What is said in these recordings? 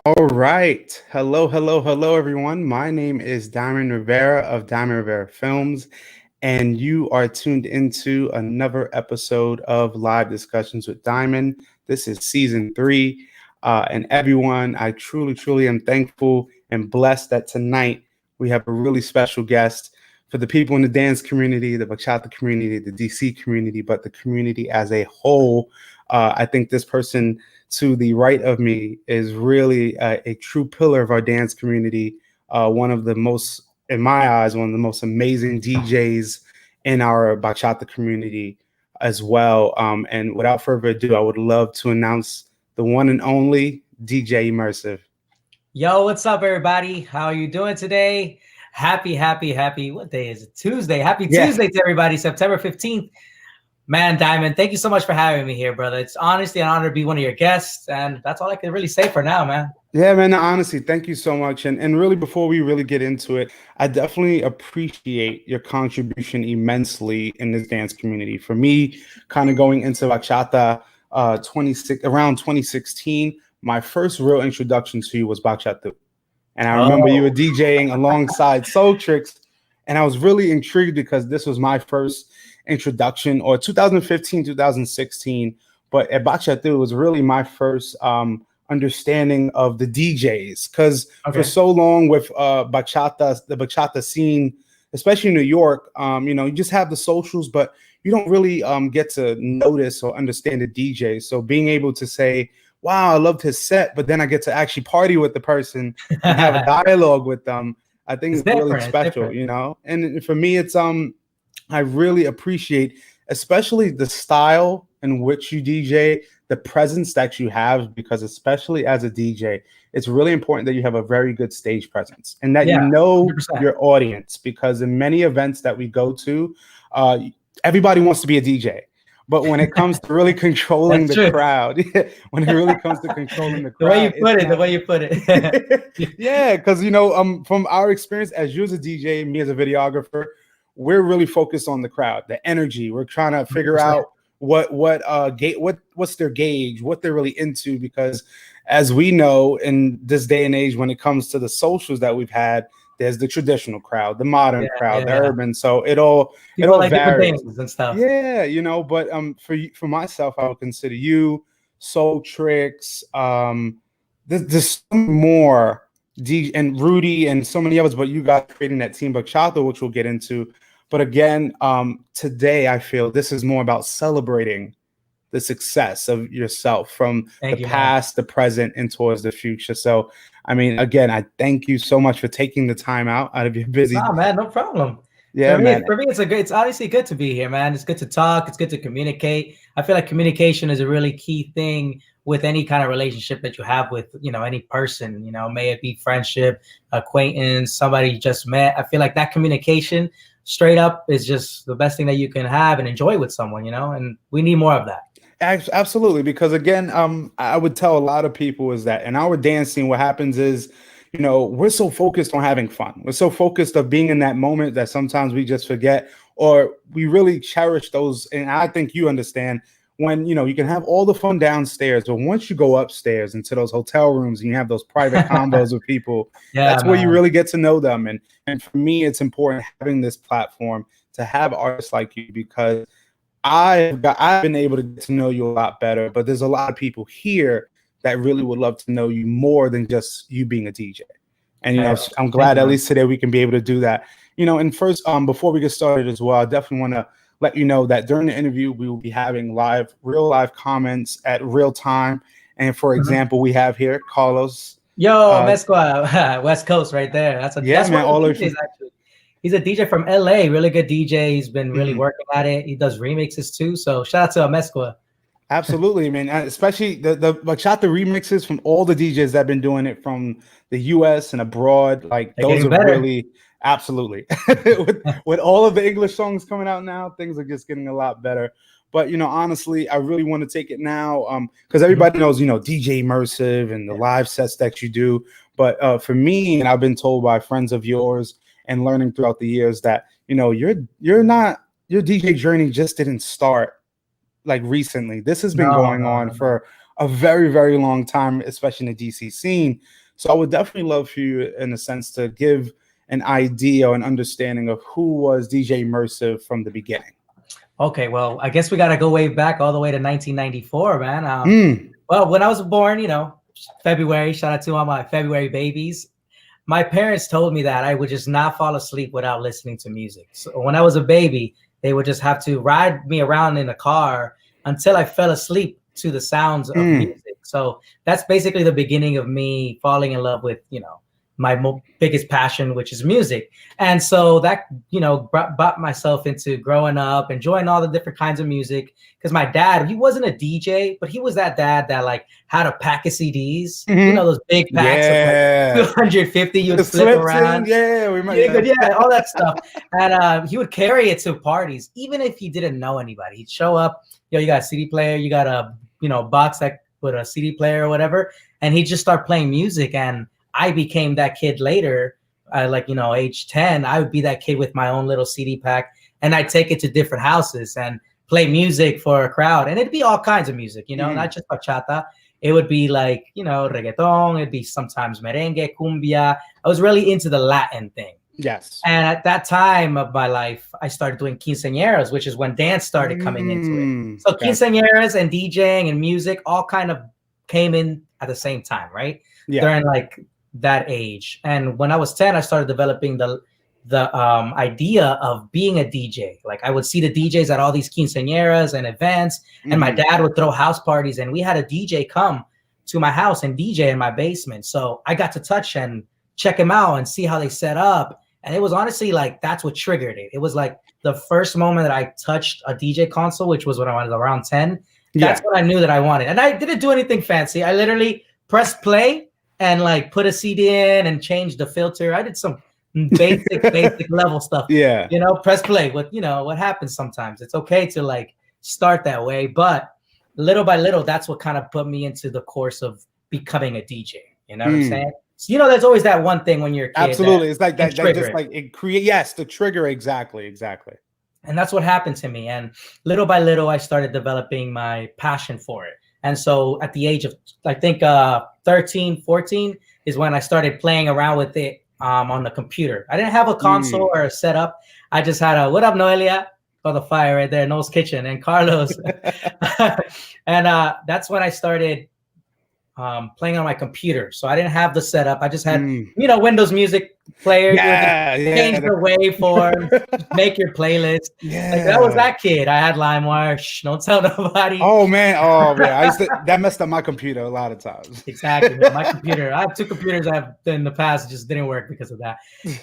All right. Hello, hello, hello, everyone. My name is Diamond Rivera of Diamond Rivera Films, and you are tuned into another episode of Live Discussions with Diamond. This is season three. And everyone, I truly, truly am thankful and blessed that tonight we have a really special guest for the people in the dance community, the bachata community, the DC community, but the community as a whole. I think this person to the right of me is really a true pillar of our dance community. One of the most, in my eyes, one of the most amazing DJs in our bachata community as well. And without further ado, I would love to announce the one and only DJ Emerzive. Yo, what's up, everybody? How are you doing today? Happy. What day is it? Tuesday. Happy Yeah. Tuesday to everybody. September 15th. Man, Diamond, thank you so much for having me here, brother. It's honestly an honor to be one of your guests. And that's all I can really say for now, man. Yeah, man. Honestly, thank you so much. And really, before we really get into it, I definitely appreciate your contribution immensely in this dance community. For me, kind of going into bachata, 26 around 2016, my first real introduction to you was bachata, and I remember you were Oh, DJing alongside Soul Tricks, and I was really intrigued because this was my first introduction, or 2015, 2016. But at bachata was really my first understanding of the DJs, because for okay. so long with bachata, the bachata scene, especially in New York, you just have the socials, but you don't really get to notice or understand the DJ. So being able to say, wow, I loved his set, but then I get to actually party with the person and have a dialogue with them, I think It's is really different. It's special, different. you know? And for me, it's I really appreciate, especially the style in which you DJ, the presence that you have, because especially as a DJ, it's really important that you have a very good stage presence and that you Yeah, know 100%. your audience. Because in many events that we go to, uh, everybody wants to be a DJ. But when it comes to really controlling That's the true. crowd, when it really comes to controlling the The way crowd, you it's put it, the not. way you put it. Yeah, because from our experience as you as a DJ, me as a videographer, we're really focused on the crowd, the energy. We're trying to figure 100%. out what's their gauge, what they're really into, because as we know in this day and age, when it comes to the socials that we've had, there's the traditional crowd, the Yeah, modern crowd, the yeah. urban. So it all People like different varies. things and stuff. Yeah, but for myself, I would consider you, Soul Tricks, there's some more D and Rudy and so many others, but you guys creating that team Bachata, which we'll get into. But again, today I feel this is more about celebrating the success of yourself from the Thank you, man. past, the present, and towards the future. So, I mean, again, I thank you so much for taking the time out of your busy. Nah, man, no problem. Yeah, man. For me, it's honestly good to be here, man. It's good to talk. It's good to communicate. I feel like communication is a really key thing with any kind of relationship that you have with, any person, may it be friendship, acquaintance, somebody you just met. I feel like that communication straight up is just the best thing that you can have and enjoy with someone, and we need more of that. Absolutely, because again, I would tell a lot of people is that in our dance scene, what happens is, we're so focused on having fun. We're so focused of being in that moment that sometimes we just forget, or we really cherish those. And I think you understand when you can have all the fun downstairs, but once you go upstairs into those hotel rooms and you have those private combos with people, Yeah, that's where you man. really get to know them. And for me, it's important having this platform to have artists like you, because I've been able to get to know you a lot better, but there's a lot of people here that really would love to know you more than just you being a DJ. And Hey, I'm thank glad you, at man. least today we can be able to do that. And first, before we get started as well, I definitely want to let you know that during the interview we will be having real live comments at real time. And for Mhm. example, we have here Carlos. Yo, Uh, Mesqua, West Coast right there. yeah, That's one man, of the all of DJs actually. He's a DJ from LA, really good DJ. He's been really you. working at it. He does remixes too. So shout out to Mesqua. Absolutely, man. And especially the bachata remixes from all the DJs that have been doing it from the US and abroad. Like They're those getting are better. really absolutely with all of the English songs coming out now, things are just getting a lot better. But honestly, I really want to take it now because Mhm. everybody knows DJ Immersive and the live sets that you do. But for me, and I've been told by friends of yours and learning throughout the years that you're not your DJ journey just didn't start like recently. This has been No, going no, on no, no. for a very, very long time, especially in the DC scene. So I would definitely love for you, in a sense, to give an idea or an understanding of who was DJ Emerzive from the beginning. Okay, well, I guess we got to go way back all the way to 1994, man. Mm, Well, when I was born, February, shout out to all my February babies. My parents told me that I would just not fall asleep without listening to music. So when I was a baby, they would just have to ride me around in a car until I fell asleep to the sounds of mm, music. So that's basically the beginning of me falling in love with, my biggest passion, which is music. And so that, brought myself into growing up, enjoying all the different kinds of music. Because my dad, he wasn't a DJ, but he was that dad that like had a pack of CDs, hmm. those big packs of like Yeah. 250 you The would flip slips in. around. Yeah, we remember. Yeah, all that stuff. And he would carry it to parties, even if he didn't know anybody. He'd show up, you got a CD player, you got a, box that with a CD player or whatever, and he'd just start playing music. And I became that kid later, age 10, I would be that kid with my own little CD pack, and I'd take it to different houses and play music for a crowd. And it'd be all kinds of music, not just bachata. It would be like, reggaeton. It'd be sometimes merengue, cumbia. I was really into the Latin thing. Yes. And at that time of my life, I started doing quinceañeras, which is when dance started coming into it. So Gotcha. quinceañeras and DJing and music all kind of came in at the same time, right? Yeah. During like that age. And when I was 10, I started developing the idea of being a DJ. Like I would see the DJs at all these quinceañeras and events, and my dad would throw house parties, and we had a DJ come to my house and DJ in my basement. So I got to touch and check him out and see how they set up. And it was honestly like, that's what triggered it. It was like the first moment that I touched a DJ console, which was when I was around 10. That's what I knew that I wanted. And I didn't do anything fancy. I literally pressed play and like put a CD in and changed the filter. I did some basic level stuff. Yeah. Press play. What happens sometimes. It's okay to like start that way, but little by little, that's what kind of put me into the course of becoming a DJ. You know what I'm saying? So, there's always that one thing when you're a kid. Absolutely. It's like that just like it create. Yes, the trigger. Exactly. And that's what happened to me. And little by little, I started developing my passion for it. And so at the age of, I think, 13, 14 is when I started playing around with it on the computer. I didn't have a console or a setup. I just had what up, Noelia? Got the fire right there, Noel's Kitchen, and Carlos. And that's when I started playing on my computer. So I didn't have the setup. I just had, Windows Music Player. Change the waveform, make your playlist. Yeah. Like, that was that kid. I had LimeWire. Shh, don't tell nobody. Oh man. That messed up my computer a lot of times. Exactly. My computer. I have two computers I have in the past. It just didn't work because of that.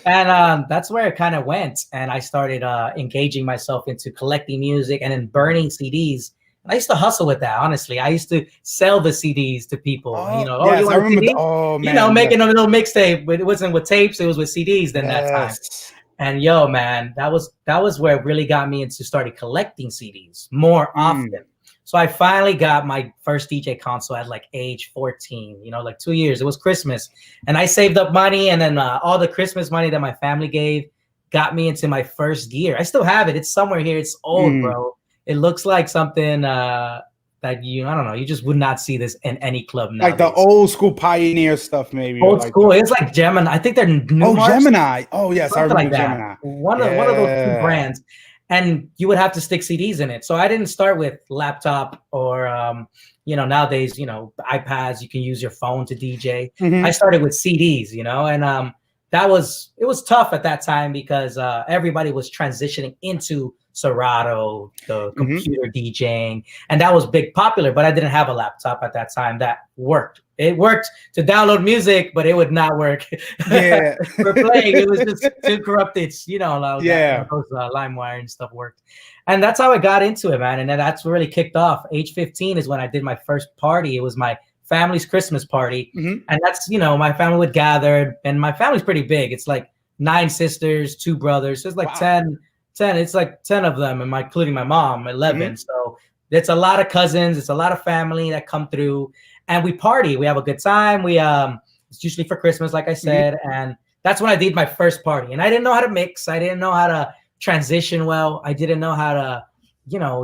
And that's where it kind of went. And I started engaging myself into collecting music and then burning CDs. I used to hustle with that, honestly. I used to sell the CDs to people. Yes, I remember. Making a little mixtape. But it wasn't with tapes; it was with CDs. Then that time, and man, that was where it really got me into started collecting CDs more often. So I finally got my first DJ console at like age 14. Like 2 years. It was Christmas, and I saved up money, and then all the Christmas money that my family gave got me into my first gear. I still have it. It's somewhere here. It's old, bro. It looks like something that I don't know, you just would not see this in any club now. Like the old school Pioneer stuff, maybe. Old school. It's like Gemini. I think they're new. Oh, Gemini. Oh, yes, I remember Gemini. One of those two brands. And you would have to stick CDs in it. So I didn't start with laptop or, nowadays, iPads, you can use your phone to DJ. I started with CDs, and it was tough at that time because everybody was transitioning into Serato, the computer DJing, and that was big popular, but I didn't have a laptop at that time that worked. It worked to download music, but it would not work for playing. It was just too corrupted, those LimeWire and stuff worked. And that's how I got into it, man. And then that's really kicked off. Age 15 is when I did my first party. It was my family's Christmas party. And that's, my family would gather, and my family's pretty big. It's like 9 sisters, 2 brothers. So it's like 10. It's like 10 of them, and including my mom, 11. So it's a lot of cousins. It's a lot of family that come through, and we party. We have a good time. It's usually for Christmas, like I said, and that's when I did my first party. And I didn't know how to mix. I didn't know how to transition well. I didn't know how to,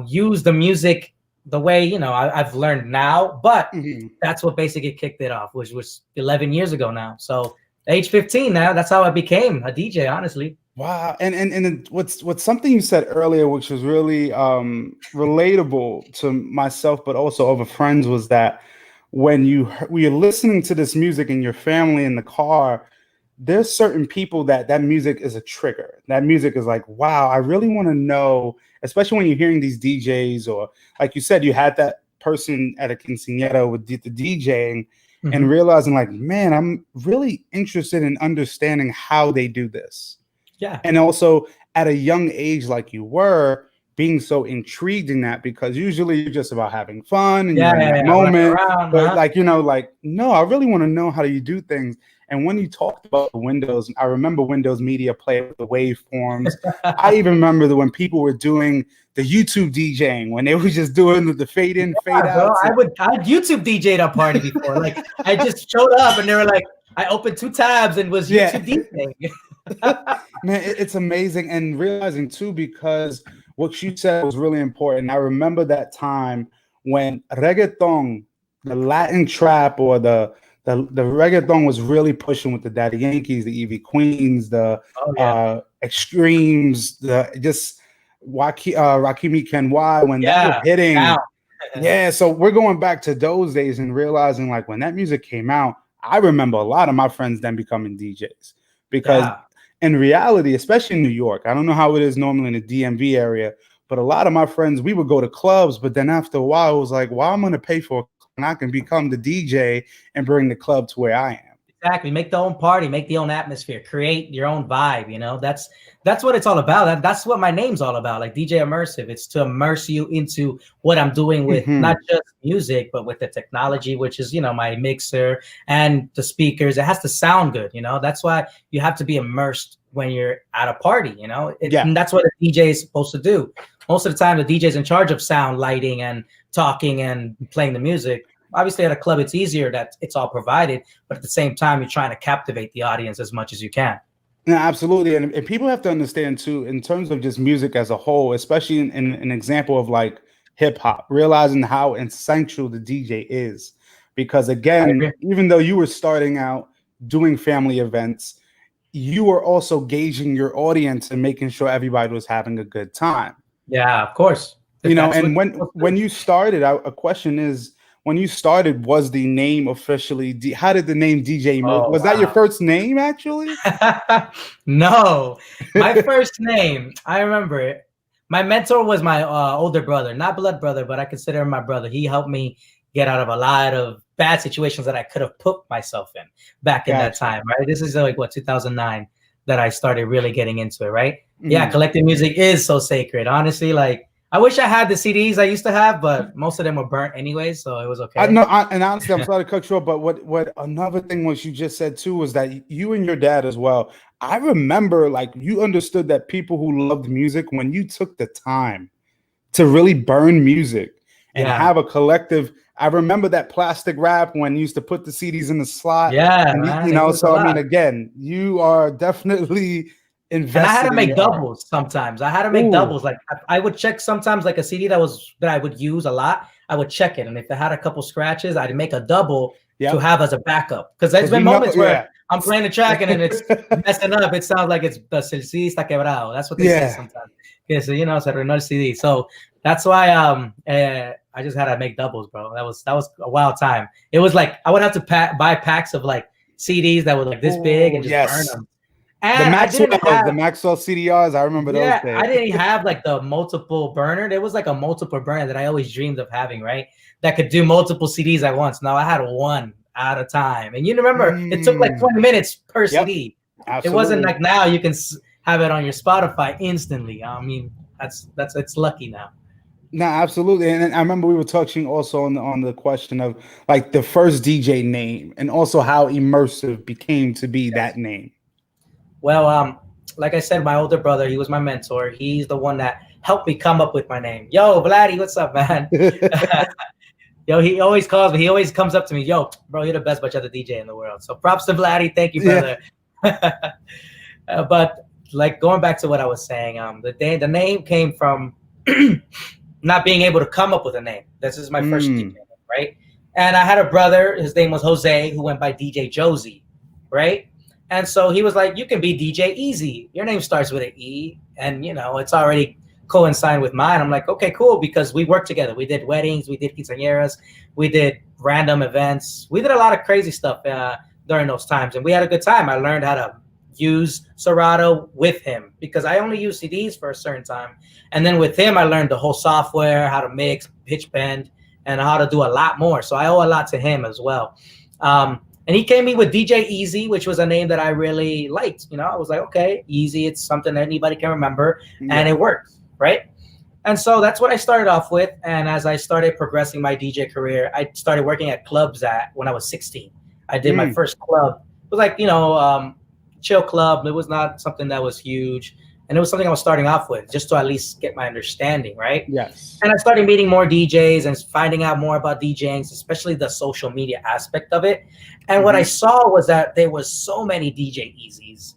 use the music the way, I've learned now, but Mhm. that's what basically kicked it off, which was 11 years ago now. So age 15 now, that's how I became a DJ, honestly. Wow. And what's something you said earlier, which was really relatable to myself, but also other friends, was that when you're listening to this music in your family in the car, there's certain people that music is a trigger. That music is like, wow, I really want to know, especially when you're hearing these DJs, or like you said, you had that person at a quinceañera with the DJing, and Hmm. realizing like, man, I'm really interested in understanding how they do this. Yeah. And also at a young age like you were, being so intrigued in that, because usually you're just about having fun and Yeah, you're in yeah, that yeah. Running moment. around. But Uh-huh. like, like, no, I really want to know how you do things. And when you talked about the Windows, I remember Windows Media Player with the waveforms. I even remember that when people were doing the YouTube DJing, when they were just doing the fade in, fade Yeah, bro. outs. I YouTube DJ'd a party before. Like I just showed up and they were like, I opened 2 tabs and was Yeah. YouTube DJing. Man, it's amazing. And realizing too, because what you said was really important. I remember that time when reggaeton, the Latin trap, or the reggaeton was really pushing with the Daddy Yankees, the Evie Queens, the Oh yeah. Extremes, the just Rakimi Kenway, when that was Yeah. Down. hitting. Yeah, so we're going back to those days and realizing like when that music came out, I remember a lot of my friends then becoming DJs, because Yeah. in reality, especially in New York, I don't know how it is normally in the DMV area, but a lot of my friends, we would go to clubs, but then after a while, it was like, well, I'm going to pay for a club and I can become the DJ and bring the club to where I am. Exactly. Make the own party, make the own atmosphere, create your own vibe. That's what it's all about. That's what my name's all about. Like DJ Emerzive. It's to immerse you into what I'm doing with not Hmm. just music, but with the technology, which is, my mixer and the speakers. It has to sound good. That's why you have to be immersed when you're at a party. Yeah. And that's what a DJ is supposed to do. Most of the time, the DJ is in charge of sound, lighting, and talking and playing the music. Obviously, at a club, it's easier that it's all provided, but at the same time, you're trying to captivate the audience as much as you can. No, absolutely. And people have to understand too, in terms of just music as a whole, especially in an example of like hip hop, realizing how essential the DJ is. Because I again, agree. even though you were starting out doing family events, you were also gauging your audience and making sure everybody was having a good time. Yeah, of course. That's what And you're when supposed when you started, a question is, when you started, was the name officially? How did the name DJ Emerge? Oh Was that your wow. first name actually? No, my first name, I remember it. My mentor was my older brother, not blood brother, but I consider him my brother. He helped me get out of a lot of bad situations that I could have put myself in back in that Gotcha. time, right? This is like what 2009 that I started really getting into it, right? Yeah, Mhm. collecting music is so sacred. Honestly, like I wish I had the CDs I used to have, but most of them were burnt anyway, so it was I okay. know, and honestly, I'm sorry to cut you off, but what another thing was you just said too was that you and your dad as well. I remember like you understood that people who loved music, when you took the time to really burn music and Yeah, have a collective. I remember that plastic wrap when you used to put the CDs in the slot, yeah, and man, it was a So I mean, lot. again, you are definitely And I had invested to in make your art. doubles sometimes. I had to make Ooh, doubles. Like I would check sometimes like a CD that I would use a lot. I would check it, and if it had a couple scratches, I'd make a double to yep. have as a backup. Because there's Because we been know, moments where yeah, I'm playing the track and then it's messing up. It sounds like it's the CD está quebrado. That's what they say yeah. sometimes. Yeah, so se arruinó el CD. So that's why I just had to make doubles, bro. That was a wild time. It was like I would have to buy packs of like CDs that were like this big Oh and just burn yes, them. And I didn't The have Maxwell CDRs. I remember those yeah, days. I didn't have like the multiple burner. There was like a multiple burner that I always dreamed of having, right? That could do multiple CDs at once. Now I had one at a time. And you remember, it took like Mm, 20 minutes per yep, CD. It wasn't absolutely. like now you can have it on your Spotify instantly. I mean, that's it's lucky now. No, absolutely. And I remember we were touching also on the question of like the first DJ name, and also how immersive became to be that Yes. name. Well, like I said, my older brother, he was my mentor. He's the one that helped me come up with my name. Yo, Vladdy, what's up, man? Yo, he always calls me. He always comes up to me. Yo, bro, you're the best bachata DJ in the world. So props to Vladdy. Thank you, Yeah. brother. But like going back to what I was saying, the name came from not being able to come up with a name. This is my first DJ, Mm. right? And I had a brother, his name was Jose, who went by DJ Josie, right? And so he was like, you can be DJ Easy. Your name starts with an E, and it's already coinciding with mine. I'm like, okay, cool, because we worked together. We did weddings, we did quinceañeras, we did random events. We did a lot of crazy stuff during those times, and we had a good time. I learned how to use Serato with him because I only use CDs for a certain time. And then with him, I learned the whole software, how to mix, pitch bend, and how to do a lot more. So I owe a lot to him as well. And he came in with DJ Easy, which was a name that I really liked. I was like, okay, Easy, it's something that anybody can remember, and Yeah. it works, right? And so that's what I started off with. And as I started progressing my DJ career, I started working at clubs when I was 16. I did my first club. It was like, chill club. It was not something that was huge. And it was something I was starting off with just to at least get my understanding, right? Yes. And I started meeting more DJs and finding out more about DJing, especially the social media aspect of it. And what I saw was that there was so many DJ Easies,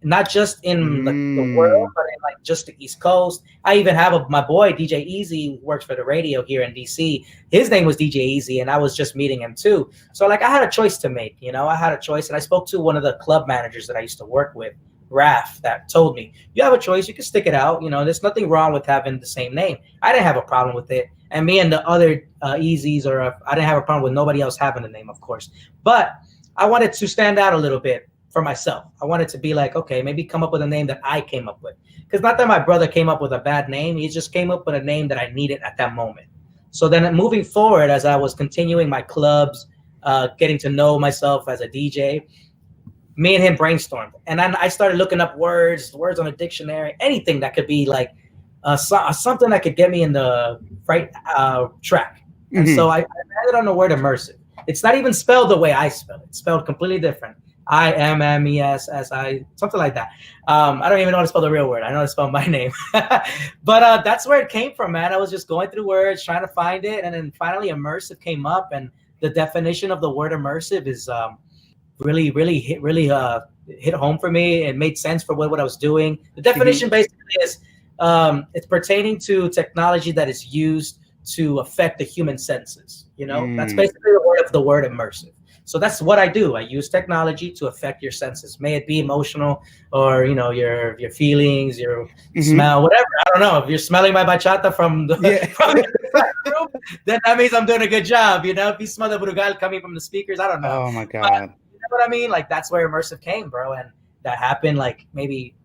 not just in the world, but in like just the East Coast. I even have my boy DJ Easy, who works for the radio here in DC. His name was DJ Easy, and I was just meeting him too. So like I had a choice to make, I had a choice, and I spoke to one of the club managers that I used to work with, Raf, that told me, you have a choice, you can stick it out. There's nothing wrong with having the same name. I didn't have a problem with it. And me and the other Easies, I didn't have a problem with nobody else having the name, of course. But I wanted to stand out a little bit for myself. I wanted to be like, okay, maybe come up with a name that I came up with. Because not that my brother came up with a bad name, he just came up with a name that I needed at that moment. So then moving forward, as I was continuing my clubs, getting to know myself as a DJ, me and him brainstormed. And then I started looking up words on a dictionary, anything that could be like something that could get me in the right track. And so I landed on the word immersive. It's not even spelled the way I spell it. It's spelled completely different. IMMESSI, something like that. I don't even know how to spell the real word. I know how to spell my name. But that's where it came from, man. I was just going through words, trying to find it. And then finally immersive came up. And the definition of the word immersive is really hit home for me. It made sense for what I was doing. The definition basically is it's pertaining to technology that is used to affect the human senses. That's basically the word immersive. So that's what I do. I use technology to affect your senses. May it be emotional or your feelings, your smell, whatever. I don't know. If you're smelling my bachata from the room, then that means I'm doing a good job. If you smell the brugal coming from the speakers, I don't know. Oh my God. But, you know what I mean? Like that's where immersive came, bro. And that happened like maybe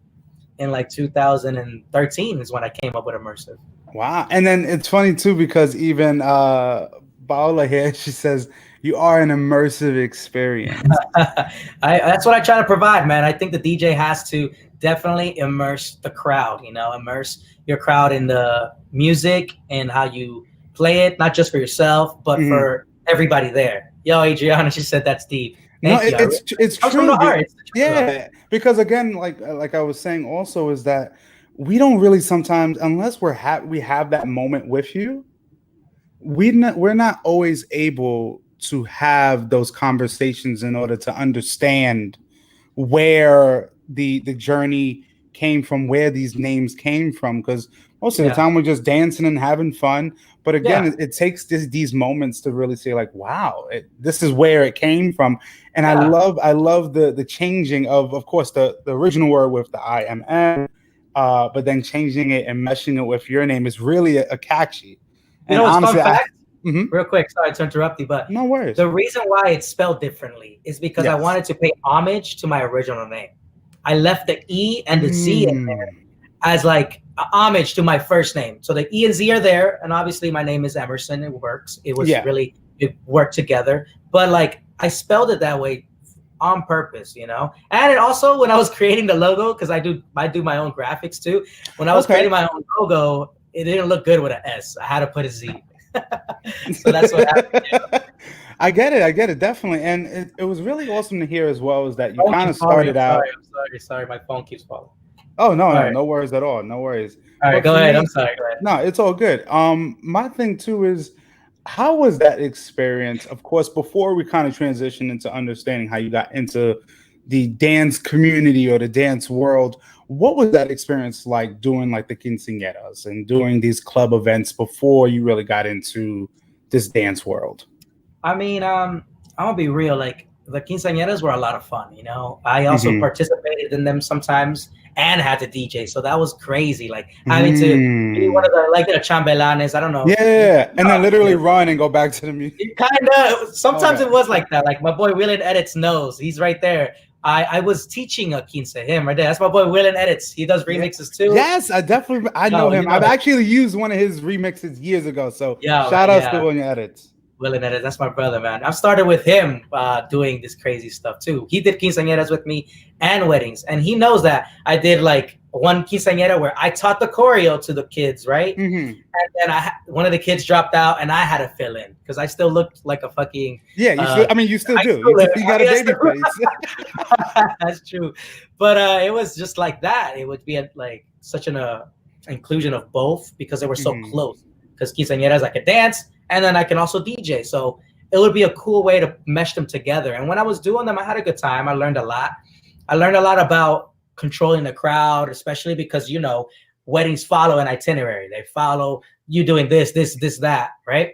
in like 2013 is when I came up with immersive. Wow. And then it's funny too, because even Paola here, she says, you are an immersive experience. That's what I try to provide, man. I think the DJ has to definitely immerse the crowd, immerse your crowd in the music and how you play it, not just for yourself, but for everybody there. Yo, Adriana, she said that's deep. Thank you. It's true. From the heart. It's yeah, because again, like I was saying also, is that we don't really sometimes, unless we have that moment with you, we're not always able to have those conversations in order to understand where the journey came from, where these names came from, because most of the time we're just dancing and having fun. But again, it takes these moments to really say like, wow, this is where it came from. And I love the changing of course the original word with the IMM, but then changing it and meshing it with your name is really a catchy. And what's honestly, fun fact? Real quick, sorry to interrupt you, but no worries. The reason why it's spelled differently is because I wanted to pay homage to my original name. I left the E and the Z in there as like homage to my first name. So the E and Z are there, and obviously my name is Emerson. It works. It it worked together. But like I spelled it that way on purpose, And it also, when I was creating the logo, because I do my own graphics too. When I was creating my own logo, it didn't look good with an S. I had to put a Z. So that's what happened. I get it, definitely. And it was really awesome to hear as well, is that you kind of started out. I'm sorry, my phone keeps falling. Oh no, no worries at all. No worries. All right, go ahead. I'm sorry. Go ahead. No, it's all good. My thing too is, how was that experience? Of course, before we kind of transition into understanding how you got into the dance community or the dance world, what was that experience like doing like the quinceañeras and doing these club events before you really got into this dance world? I mean, I'm gonna be real. Like the quinceañeras were a lot of fun. You know, I also Mm-hmm. participated in them sometimes and had to DJ, so that was crazy. Like having to be one Mm. of the like chambelanes. I don't know. Yeah, You and know then how it literally is. run and go back to the music. It kind of sometimes Okay. it was like that. Like my boy Willen Edits knows. He's right there. I was teaching a quince, him right there. That's my boy Willen Edits. He does Yeah. remixes too. Yes, I know No, you him. know I've him. actually used one of his remixes years ago. So Yeah, shout man. outs to Yeah. on your edits. Willen Edits. That's my brother, man. I've started with him doing this crazy stuff too. He did quinceañeras with me and weddings, and he knows that I did like one quinceañera where I taught the choreo to the kids, right? Mm-hmm. And then one of the kids dropped out, and I had to fill in because I still looked like a fucking Yeah, you still. I mean, you still high do. schooler. You I got a mean, baby face. that's true. But it was just like that. It would be like such an inclusion of both because they were so Mm-hmm. close. Because quinceañeras, I could dance and then I can also DJ. So it would be a cool way to mesh them together. And when I was doing them, I had a good time. I learned a lot. I learned a lot about controlling the crowd, especially because, you know, weddings follow an itinerary. They follow you doing this, that, right?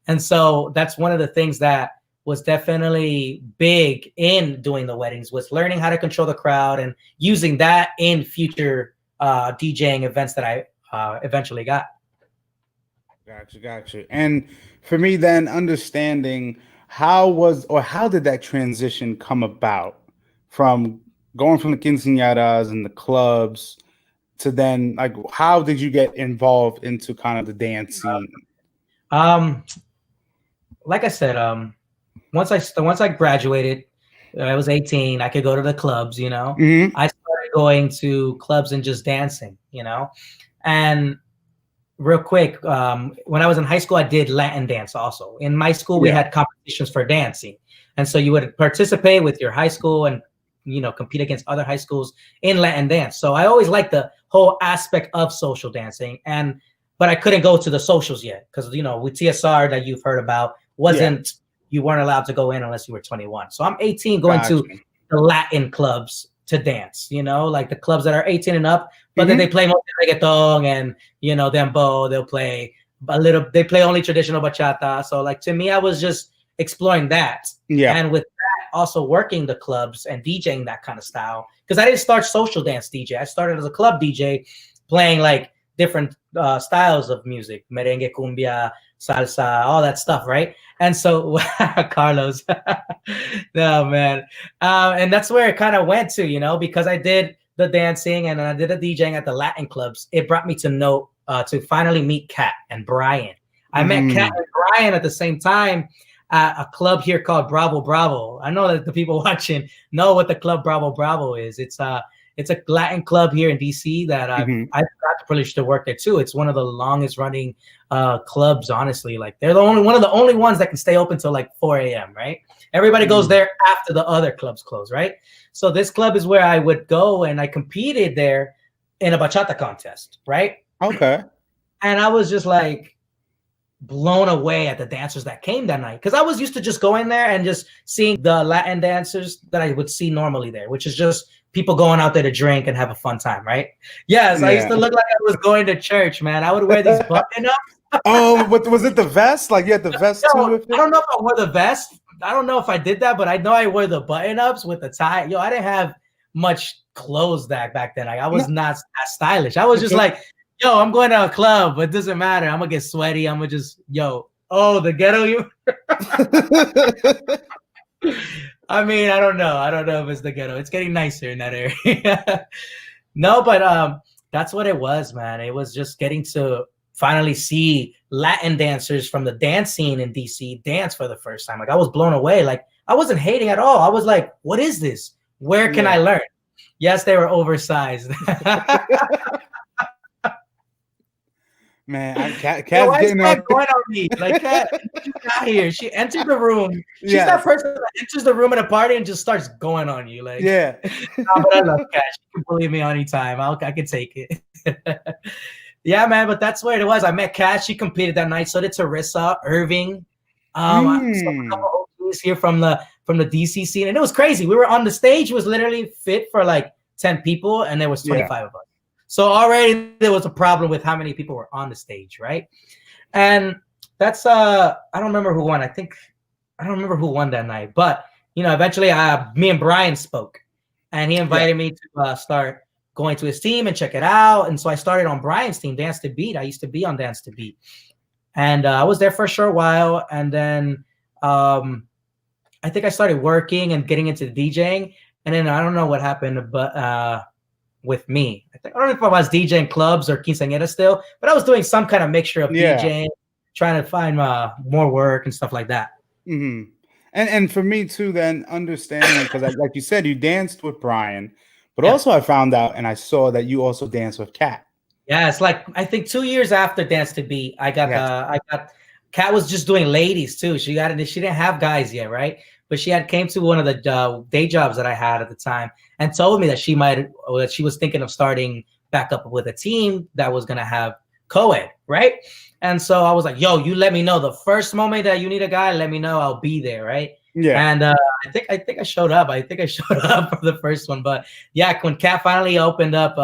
And so that's one of the things that was definitely big in doing the weddings was learning how to control the crowd and using that in future DJing events that I eventually got. Got you. And for me, then understanding how did that transition come about from going from the quinceañeras and the clubs to then like how did you get involved into kind of the dance scene? Um, like I said, once I graduated, I was 18. I could go to the clubs. You know, Mm-hmm. I started going to clubs and just dancing. You know, and real quick, when I was in high school, I did Latin dance also. In my school, we Yeah. had competitions for dancing. And so you would participate with your high school and, you know, compete against other high schools in Latin dance. So I always liked the whole aspect of social dancing. But I couldn't go to the socials yet because, you know, with TSR that you've heard about, you weren't allowed to go in unless you were 21. So I'm 18 going to Gotcha. the Latin clubs to dance, you know, like the clubs that are 18 and up, but then Mm-hmm. they play more reggaeton and, you know, dembow, they play only traditional bachata. So like to me, I was just exploring that. Yeah. And with that, also working the clubs and DJing that kind of style. Because I didn't start social dance DJ. I started as a club DJ playing like different styles of music, merengue, cumbia, salsa, all that stuff, right? And so Carlos, no man, and that's where it kind of went to, you know, because I did the dancing and I did the DJing at the Latin clubs. It brought me to know to finally meet Kat and Brian. I met Kat and Brian at the same time at a club here called Bravo Bravo. I know that the people watching know what the club Bravo Bravo is. It's a Latin club here in DC that I've got the privilege to work there too. It's one of the longest running clubs, honestly. Like they're one of the only ones that can stay open till like 4 a.m. Right? Everybody goes there after the other clubs close, right? So this club is where I would go, and I competed there in a bachata contest, right? Okay. And I was just like blown away at the dancers that came that night because I was used to just going there and just seeing the Latin dancers that I would see normally there, which is just people going out there to drink and have a fun time, right? Yes, I used to look like I was going to church, man. I would wear these button-ups. Oh, what was it? The vest? Like you had the vest too? With I don't know if I wore the vest. I don't know if I did that, but I know I wore the button-ups with the tie. Yo, I didn't have much clothes back then. Like, I was not that stylish. I was just like, yo, I'm going to a club, but it doesn't matter. I'm gonna get sweaty. I'm gonna just, the ghetto you. I mean, I don't know. I don't know if it's the ghetto. It's getting nicer in that area. No, but that's what it was, man. It was just getting to finally see Latin dancers from the dance scene in DC dance for the first time. Like I was blown away. Like I wasn't hating at all. I was like, what is this? Where can I learn? Yes, they were oversized. Man, Kat's why is getting Kat on. going on me? Like, Kat, she got here. She entered the room. She's Yes. that person that enters the room at a party and just starts going on you. Like, Yeah. but I love Kat. She can believe me anytime. I can take it. Yeah, man. But that's where it was. I met Kat. She competed that night. So did Teresa, Irving. A couple OGs here from the DC scene, and it was crazy. We were on the stage. It was literally fit for like 10 people, and there was 25 of us. So already there was a problem with how many people were on the stage, right? And That's I don't remember who won. I don't remember who won that night, but eventually me and Brian spoke, and he Yeah. invited me to start going to his team and check it out. And so I started on Brian's team, Dance to Beat. I used to be on Dance to Beat, and I was there for a short while, and then I think I started working and getting into DJing, and then I don't know what happened, but with me, I don't know if I was DJing clubs or quinceañeras still, but I was doing some kind of mixture of Yeah. DJing, trying to find more work and stuff like that. Hmm. And for me too, then understanding because like you said, you danced with Brian, but Yeah. also I found out and I saw that you also danced with Kat. Yeah, it's like I think 2 years after Dance to Beat, Yes. I got Kat was just doing ladies too. She didn't have guys yet, right? But she had came to one of the day jobs that I had at the time and told me that she was thinking of starting back up with a team that was gonna have co-ed, right? And so I was like, "Yo, you let me know the first moment that you need a guy. Let me know. I'll be there, right?" Yeah. And I think I showed up. I think I showed up for the first one, but yeah, when Kat finally opened up.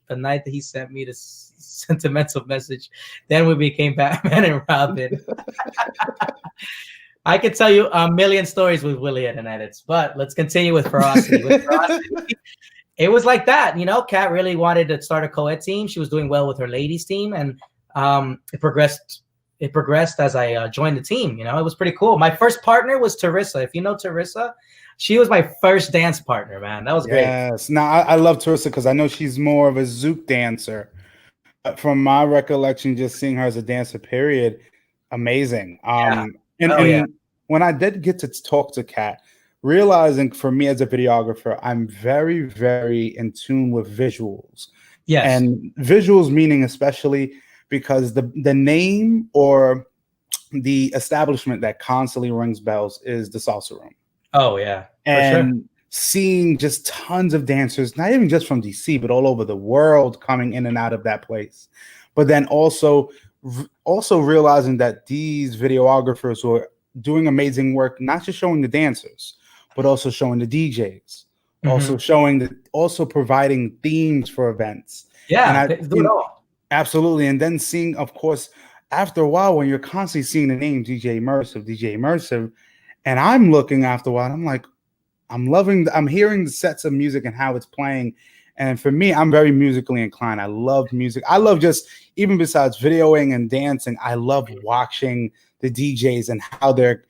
The night that he sent me this sentimental message, then we became Batman and Robin. I could tell you a million stories with William and edits, but let's continue with Ferocity. With Ferocity, it was like that. Kat really wanted to start a co-ed team. She was doing well with her ladies team, and it progressed. It progressed as I joined the team. It was pretty cool. My first partner was Teresa. If you know Teresa, she was my first dance partner. Man, that was great. Yes. Now I love Teresa because I know she's more of a zouk dancer. But from my recollection, just seeing her as a dancer, period, amazing. Yeah. And Oh yeah. and when I did get to talk to Kat, realizing for me as a videographer, I'm very, very in tune with visuals. Yes. And visuals meaning especially because the name or the establishment that constantly rings bells is the salsa room. Oh yeah, for sure. And seeing just tons of dancers, not even just from DC, but all over the world coming in and out of that place. But then also realizing that these videographers were doing amazing work, not just showing the dancers, but also showing the DJs, also Mm-hmm. showing also providing themes for events. And Yeah, I, they do it all. absolutely. And then seeing, of course, after a while, when you're constantly seeing the name DJ Immersive, and I'm looking after a while, I'm like, I'm hearing the sets of music and how it's playing. And for me, I'm very musically inclined. I love music. I love just, even besides videoing and dancing, I love watching the DJs and how they're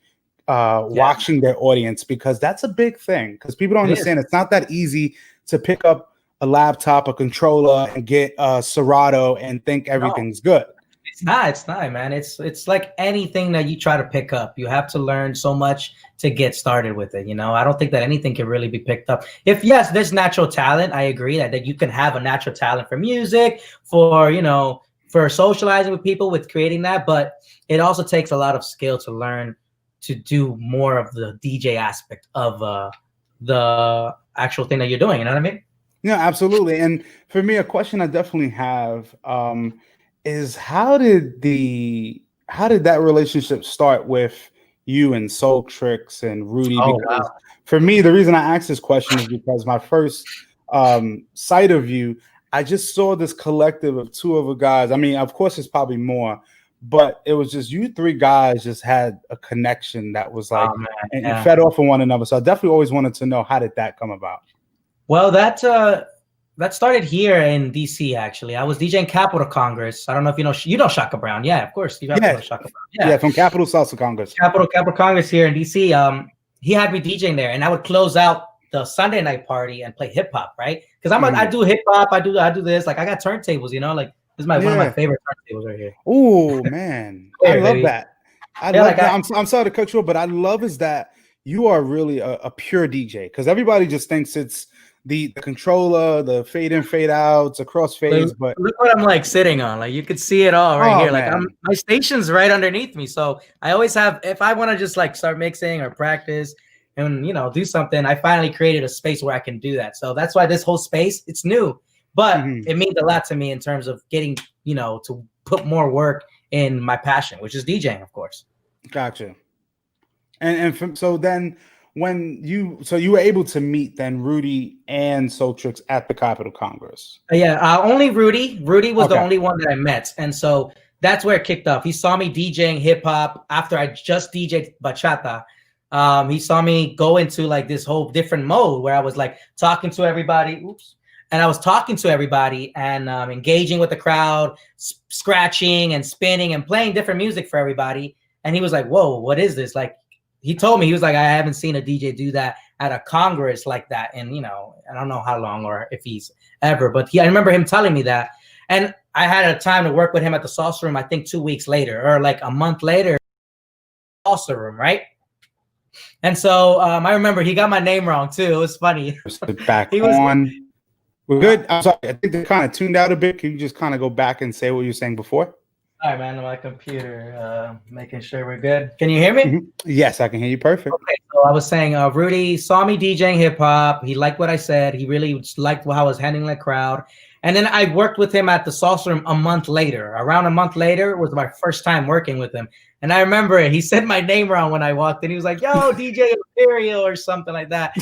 Yeah, watching their audience, because that's a big thing. Because people don't it is. understand it's not that easy to pick up a laptop, a controller, and get a Serato and think No, everything's good. it's not. It's not, man. It's like anything that you try to pick up. You have to learn so much to get started with it. I don't think that anything can really be picked up. If yes, there's natural talent. I agree that you can have a natural talent for music, for socializing with people, with creating that. But it also takes a lot of skill to learn to do more of the DJ aspect of the actual thing that you're doing. You know what I mean? Yeah, absolutely. And for me, a question I definitely have is how did that relationship start with you and Soul Tricks and Rudy? Oh Because wow. for me, the reason I asked this question is because my first sight of you, I just saw this collective of two of the guys. I mean, of course, it's probably more, but it was just you three guys just had a connection that was Oh like man. and Yeah. fed off of one another. So I definitely always wanted to know, how did that come about? Well, that started here in DC. Actually, I was DJing Capital Congress. I don't know if you know Shaka Brown. Yeah, of course you have to Yeah, know Shaka Brown. yeah, Yeah, from Capital Salsa Congress. Capital Congress here in DC. He had me DJing there, and I would close out the Sunday night party and play hip hop, right? Because I Mhm. do hip hop. I do this. Like I got turntables. Like this is one of my Yeah. favorite turntables right here. Oh man, I Clear, love baby. that. I Yeah, like love that. I'm sorry to cut you off, but I love is that you are really a pure DJ, because everybody just thinks it's the controller, the fade in, fade outs, across fades. But look what I'm like sitting on. Like you could see it all right oh here. Like man, my station's right underneath me. So I always have, if I want to just like start mixing or practice and do something, I finally created a space where I can do that. So that's why this whole space, it's new, but hmm, it means a lot to me in terms of getting, to put more work in my passion, which is DJing, of course. gotcha. So then you were able to meet then Rudy and Soultrix at the Capitol Congress. Yeah, only Rudy. Rudy was the Okay. only one that I met, and so that's where it kicked off. He saw me DJing hip hop after I just DJed bachata. He saw me go into like this whole different mode where I was like talking to everybody. Oops. And I was talking to everybody and engaging with the crowd, scratching and spinning and playing different music for everybody. And he was like, whoa, what is this? Like, he told me, he was like, I haven't seen a DJ do that at a Congress like that. And, you know, I don't know how long or if he's ever, but I remember him telling me that. And I had a time to work with him at the salsa room, I think 2 weeks later or like a month later, salsa room, right? And so I remember he got my name wrong too. It was funny. Back He was on. We're good. I'm sorry. I think they kind of tuned out a bit. Can you just kind of go back and say what you were saying before? All right, man. My computer, making sure we're good. Can you hear me? Mm-hmm. Yes, I can hear you perfect. Okay, so I was saying, Rudy saw me DJing hip hop. He liked what I said. He really liked how I was handling the crowd. And then I worked with him at the salsa room a month later. Around a month later was my first time working with him. And I remember it. He said my name wrong when I walked in. He was like, yo, DJ Imperial or something like that.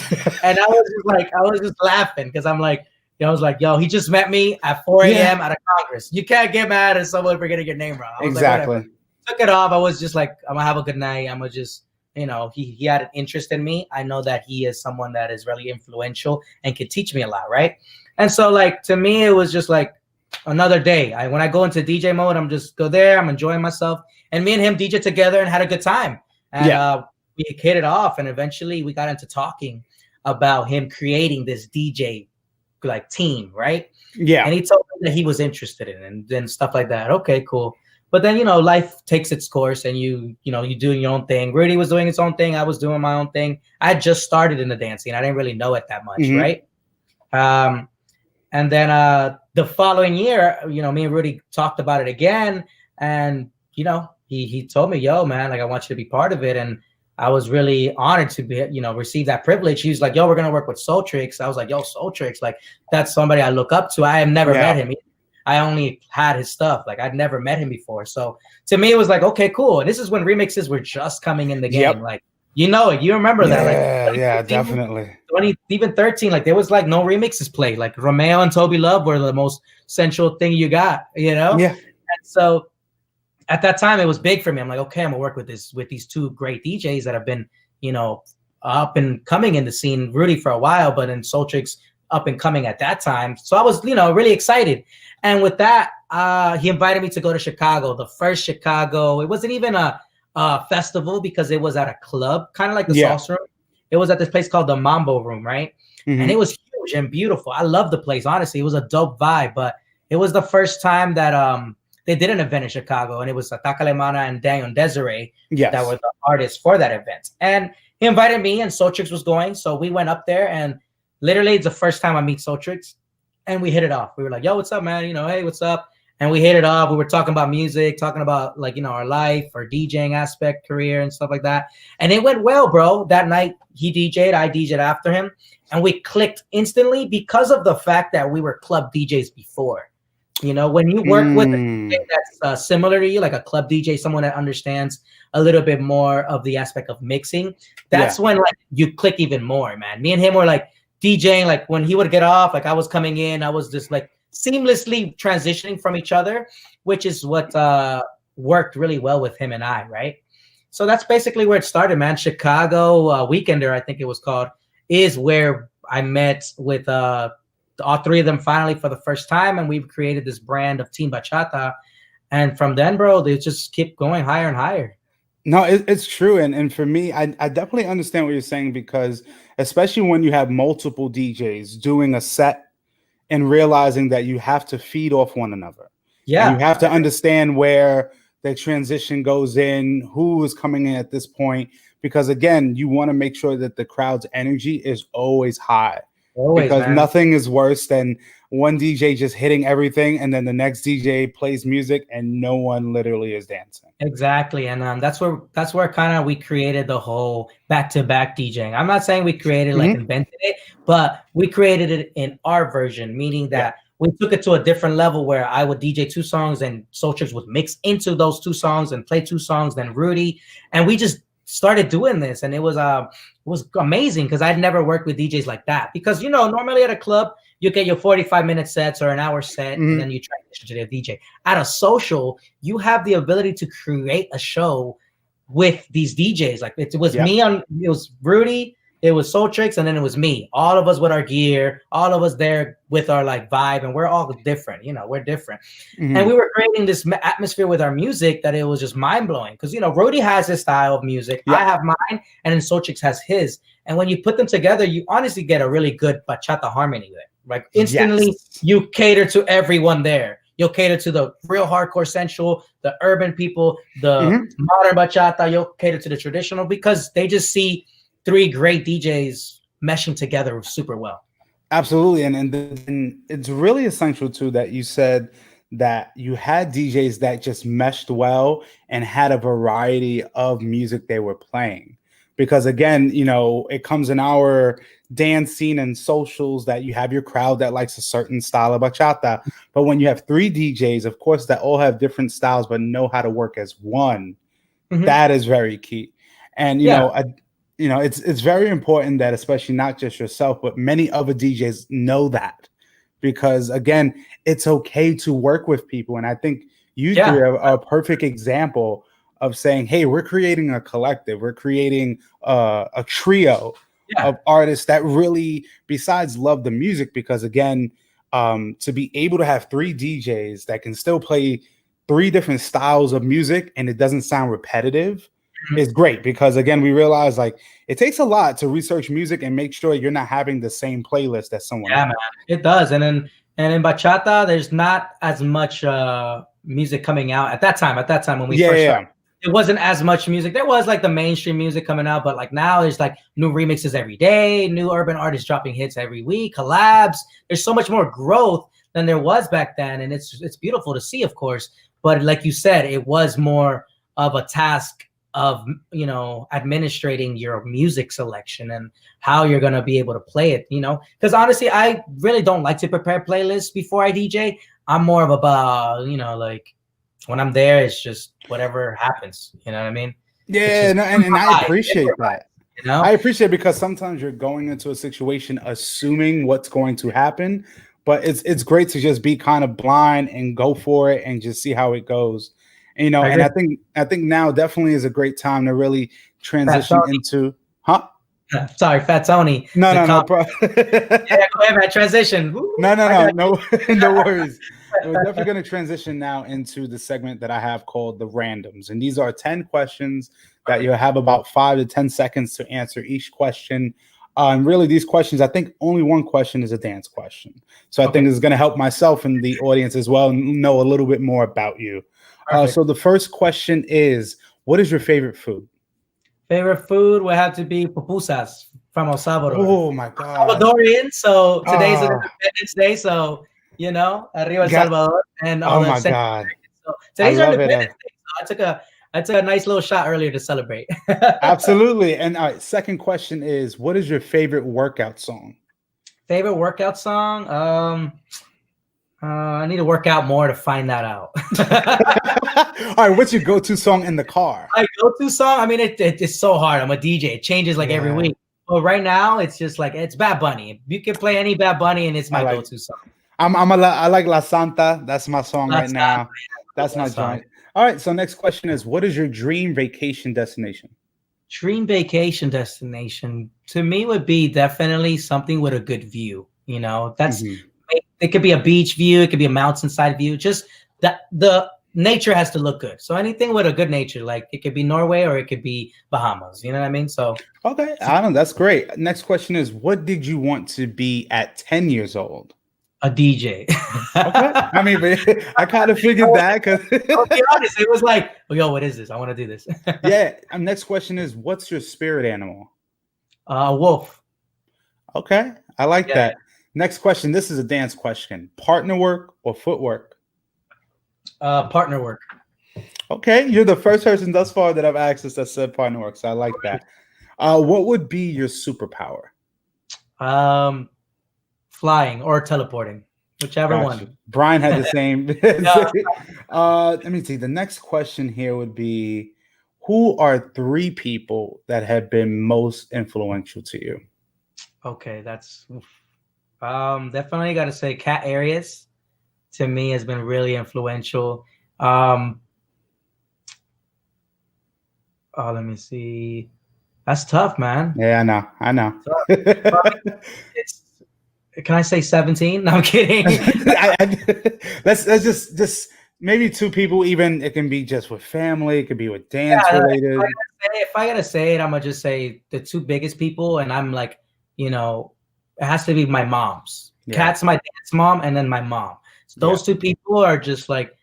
And I was just laughing because I'm like, I was like, yo, he just met me at 4 a.m. at a Congress. You can't get mad at someone for getting your name wrong. I was exactly. Like, took it off. I was just like, I'm going to have a good night. I'm going to just, you know, he had an interest in me. I know that he is someone that is really influential and can teach me a lot, right? And so, like, to me, it was just like another day. When I go into DJ mode, I'm just go there. I'm enjoying myself. And me and him DJ together and had a good time. And we hit it off. And eventually we got into talking about him creating this DJ like team, right? Yeah. And he told me that he was interested in it and then stuff like that. Okay, cool. But then, you know, life takes its course and you doing your own thing. Rudy was doing his own thing. I was doing my own thing. I had just started in the dance scene. I didn't really know it that much, right? And then the following year, you know, me and Rudy talked about it again. And, you know, he told me, yo, man, like, I want you to be part of it. And I was really honored to be, you know, receive that privilege. He was like, yo, we're going to work with Soultrix. I was like, yo, Soultrix, like, that's somebody I look up to. I have never met him. I only had his stuff. Like, I'd never met him before. So to me, it was like, okay, cool. And this is when remixes were just coming in the game. Like, you know it. You remember that. Like, yeah, definitely. 2013, like, there was like no remixes played. Like, Romeo and Toby Love were the most central thing you got, you know? Yeah. And so at that time, it was big for me. I'm like, okay, I'm gonna work with these two great DJs that have been, you know, up and coming in the scene. Rudy for a while, but in Soultrix up and coming at that time. So I was, you know, really excited. And with that, he invited me to go to Chicago. The first Chicago, it wasn't even a festival because it was at a club, kind of like the salsa room. It was at this place called the Mambo Room, right? And it was huge and beautiful. I love the place. Honestly, it was a dope vibe. But it was the first time that they did an event in Chicago, and it was Ataka Lemana and Daniel Desiree that were the artists for that event. And he invited me, and Soultrix was going. So we went up there, and literally it's the first time I meet Soultrix, and we hit it off. We were like, yo, what's up, man? You know, hey, what's up? And we hit it off. We were talking about music, talking about, like, you know, our life, our DJing aspect, career, and stuff like that. And it went well, bro. That night he DJ'd, I DJ'd after him, and we clicked instantly because of the fact that we were club DJs before. You know, when you work with a DJ that's similar to you, like a club DJ, someone that understands a little bit more of the aspect of mixing, that's when, like, you click even more, man. Me and him were like DJing, like, when he would get off, like, I was coming in, I was just like seamlessly transitioning from each other, which is what worked really well with him and I, right? So that's basically where it started, man. Chicago Weekender, I think it was called, is where I met with all three of them finally for the first time, and we've created this brand of Team Bachata. And from then, bro, they just keep going higher and higher. No, it's true. And for me, I definitely understand what you're saying, because especially when you have multiple DJs doing a set and realizing that you have to feed off one another. Yeah. And you have to understand where the transition goes in, who is coming in at this point, because again, you want to make sure that the crowd's energy is always high. Always, because nothing is worse than one DJ just hitting everything, and then the next DJ plays music and no one literally is dancing. Exactly, and that's where kind of we created the whole back-to-back DJing. I'm not saying we created like invented it, but we created it in our version, meaning that we took it to a different level where I would DJ 2 songs and Soultrix would mix into those 2 songs and play 2 songs, then Rudy, and we just started doing this, and it was amazing because I'd never worked with DJs like that. Because, you know, normally at a club, You get your 45-minute sets or an hour set, and then you transition to the DJ. At a social, you have the ability to create a show with these DJs. Like it was Yep. me on, it was Rudy, it was Soltrix, and then it was me. All of us with our gear, all of us there with our like vibe, and we're all different. We're different, and we were creating this atmosphere with our music that it was just mind blowing. Because Rudy has his style of music, I Yep. have mine, and then Soltrix has his. And when you put them together, you honestly get a really good bachata harmony there. Like instantly, Yes. you cater to everyone there. You'll cater to the real hardcore sensual, the urban people, the modern bachata. You'll cater to the traditional because they just see three great DJs meshing together super well. Absolutely, and it's really essential too that you said that you had DJs that just meshed well and had a variety of music they were playing. Because again, it comes in our dance scene and socials that you have your crowd that likes a certain style of bachata, but when you have three DJs, of course, that all have different styles but know how to work as one, that is very key. And Yeah. it's very important that especially not just yourself, but many other DJs know that, because again, it's okay to work with people. And I think you three Yeah. are a perfect example of saying, hey, we're creating a collective, we're creating a trio Yeah. of artists that really, besides love the music, because again, to be able to have three DJs that can still play three different styles of music and it doesn't sound repetitive is great. Because again, we realize like it takes a lot to research music and make sure you're not having the same playlist that someone Yeah, has. man, it does. And in bachata, there's not as much music coming out at that time. At that time when we Yeah, first started, yeah, it wasn't as much music. There was like the mainstream music coming out, but like now there's like new remixes every day, new urban artists dropping hits every week, collabs. There's so much more growth than there was back then, and it's beautiful to see, of course. But like you said, it was more of a task of administrating your music selection and how you're going to be able to play it, because honestly, I really don't like to prepare playlists before I DJ. I'm more of a like when I'm there, it's just whatever happens, you know what I mean? It's yeah. just No, and I appreciate improvise, that. you know. I appreciate it because sometimes you're going into a situation assuming what's going to happen, but it's great to just be kind of blind and go for it and just see how it goes. And, I and agree. I think now definitely is a great time to really Fat transition Tony. into, huh? Sorry, Fat Tony, No, the no, no comp. problem. Yeah, go ahead, man. Transition. Woo, No, no, I no, got no, no worries. We're definitely you. going to transition now into the segment that I have called the randoms. And these are 10 questions that Perfect. you'll have about 5 to 10 seconds to answer each question. And really, these questions, I think only one question is a dance question. So I think Okay. this is going to help myself and the audience as well know a little bit more about you. So Perfect. the first question is, what is your favorite food? Favorite food would have to be pupusas from El Salvador. Oh my God. Salvadorian, so today's Oh, Independence Day, so arriba El got, Salvador and all oh the my Central God. Americans. So I today's our love it. Independence Day. So I took a nice little shot earlier to celebrate. Absolutely. And all right, second question is, what is your favorite workout song? Favorite workout song? I need to work out more to find that out. All right, what's your go-to song in the car? My go-to song. I mean, it's so hard. I'm a DJ. It changes like every Yeah, week. But right now, it's just like it's Bad Bunny. You can play any Bad Bunny, and it's I my like. go-to song. I like La Santa. That's my song right That's that. now. I love That's that my song. joint. All right. So next question is, what is your dream vacation destination? Dream vacation destination to me would be definitely something with a good view. That's Hmm. it could be a beach view, it could be a mountainside view. Just that the nature has to look good. So anything with a good nature, like it could be Norway or it could be Bahamas. You know what I mean? So Okay, I don't. That's great. Next question is, what did you want to be at 10 years old? a DJ. Okay, I mean, but I kind of figured that because. I'll be honest, it was like, oh, yo, what is this? I want to do this. Yeah. Next question is, what's your spirit animal? Wolf. Okay, I like Yeah. that. Next question. This is a dance question. Partner work or footwork? Partner work. Okay, you're the first person thus far that I've asked this that said partner work, so I like that. What would be your superpower? Um, Flying or teleporting, whichever Gotcha. one. Brian had the same. Yeah. Let me see. The next question here would be, who are three people that have been most influential to you? Okay, that's oof. Definitely got to say Cat Arias to me has been really influential. Um, oh, let me see. That's tough, man. Yeah, I know. I know. Tough. Probably it's, can I say 17? No, I'm kidding. Let's just maybe two people. Even it can be just with family. It could be with dance Yeah, related. if I gotta say it, I'm gonna just say the two biggest people, and I'm like, you know, it has to be my mom's. Yeah, Kat's my dad's mom, and then my mom. So yeah, those two people are just like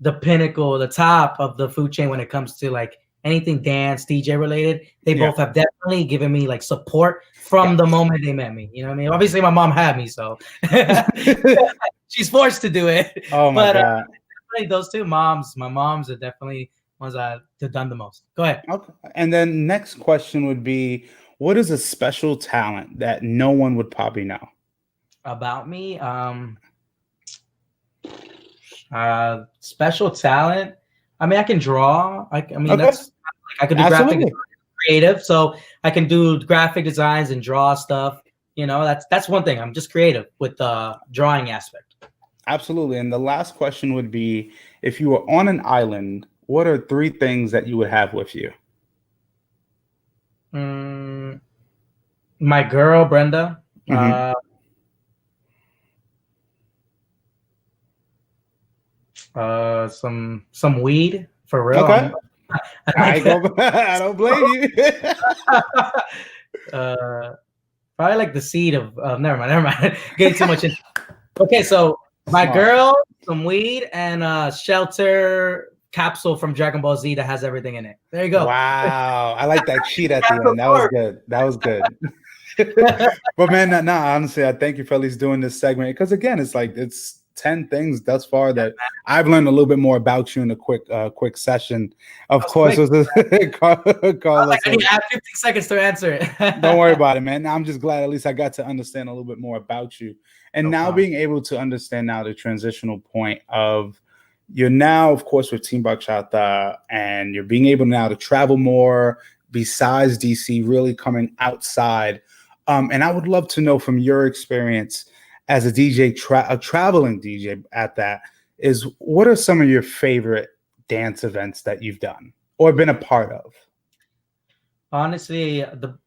the pinnacle, the top of the food chain when it comes to like anything dance, DJ related. They yeah, both have definitely given me like support from the yes. moment they met me. You know what I mean? Obviously, my mom had me, so she's forced to do it. Oh my But God. definitely those two moms, my moms are definitely ones that have done the most. Go ahead. Okay. And then next question would be, what is a special talent that no one would probably know? About me, special talent. I mean, I can draw. I mean, Okay. that's I could do graphic Absolutely. design, creative. So I can do graphic designs and draw stuff. You know, that's one thing. I'm just creative with the drawing aspect. Absolutely. And the last question would be, if you were on an island, what are three things that you would have with you? Mm, my girl Brenda. Hmm. Some weed for real. Okay. I I like go. I don't blame you. uh, probably like the seed of never mind, never mind. Getting too much in. Okay, so my Smart. girl, some weed, and a shelter capsule from Dragon Ball Z that has everything in it. There you go. Wow. I like that cheat at the Capsule end. That was Corp. good. That was good. But man, no, honestly, I thank you for at least doing this segment because again, it's like it's 10 things thus far that I've learned a little bit more about you in a quick session. That Of was course, quick. it was I was like, Carlos. I need to have 15 seconds to answer Don't worry it. about it, man. I'm just glad at least I got to understand a little bit more about you. And No now problem. being able to understand now the transitional point of you're now, of course, with Team Bachata, and you're being able now to travel more besides DC, really coming outside. And I would love to know from your experience as a DJ, a traveling DJ at that, is what are some of your favorite dance events that you've done or been a part of? Honestly, the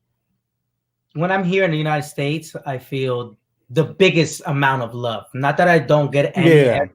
when I'm here in the United States, I feel the biggest amount of love. Not that I don't get any, Yeah.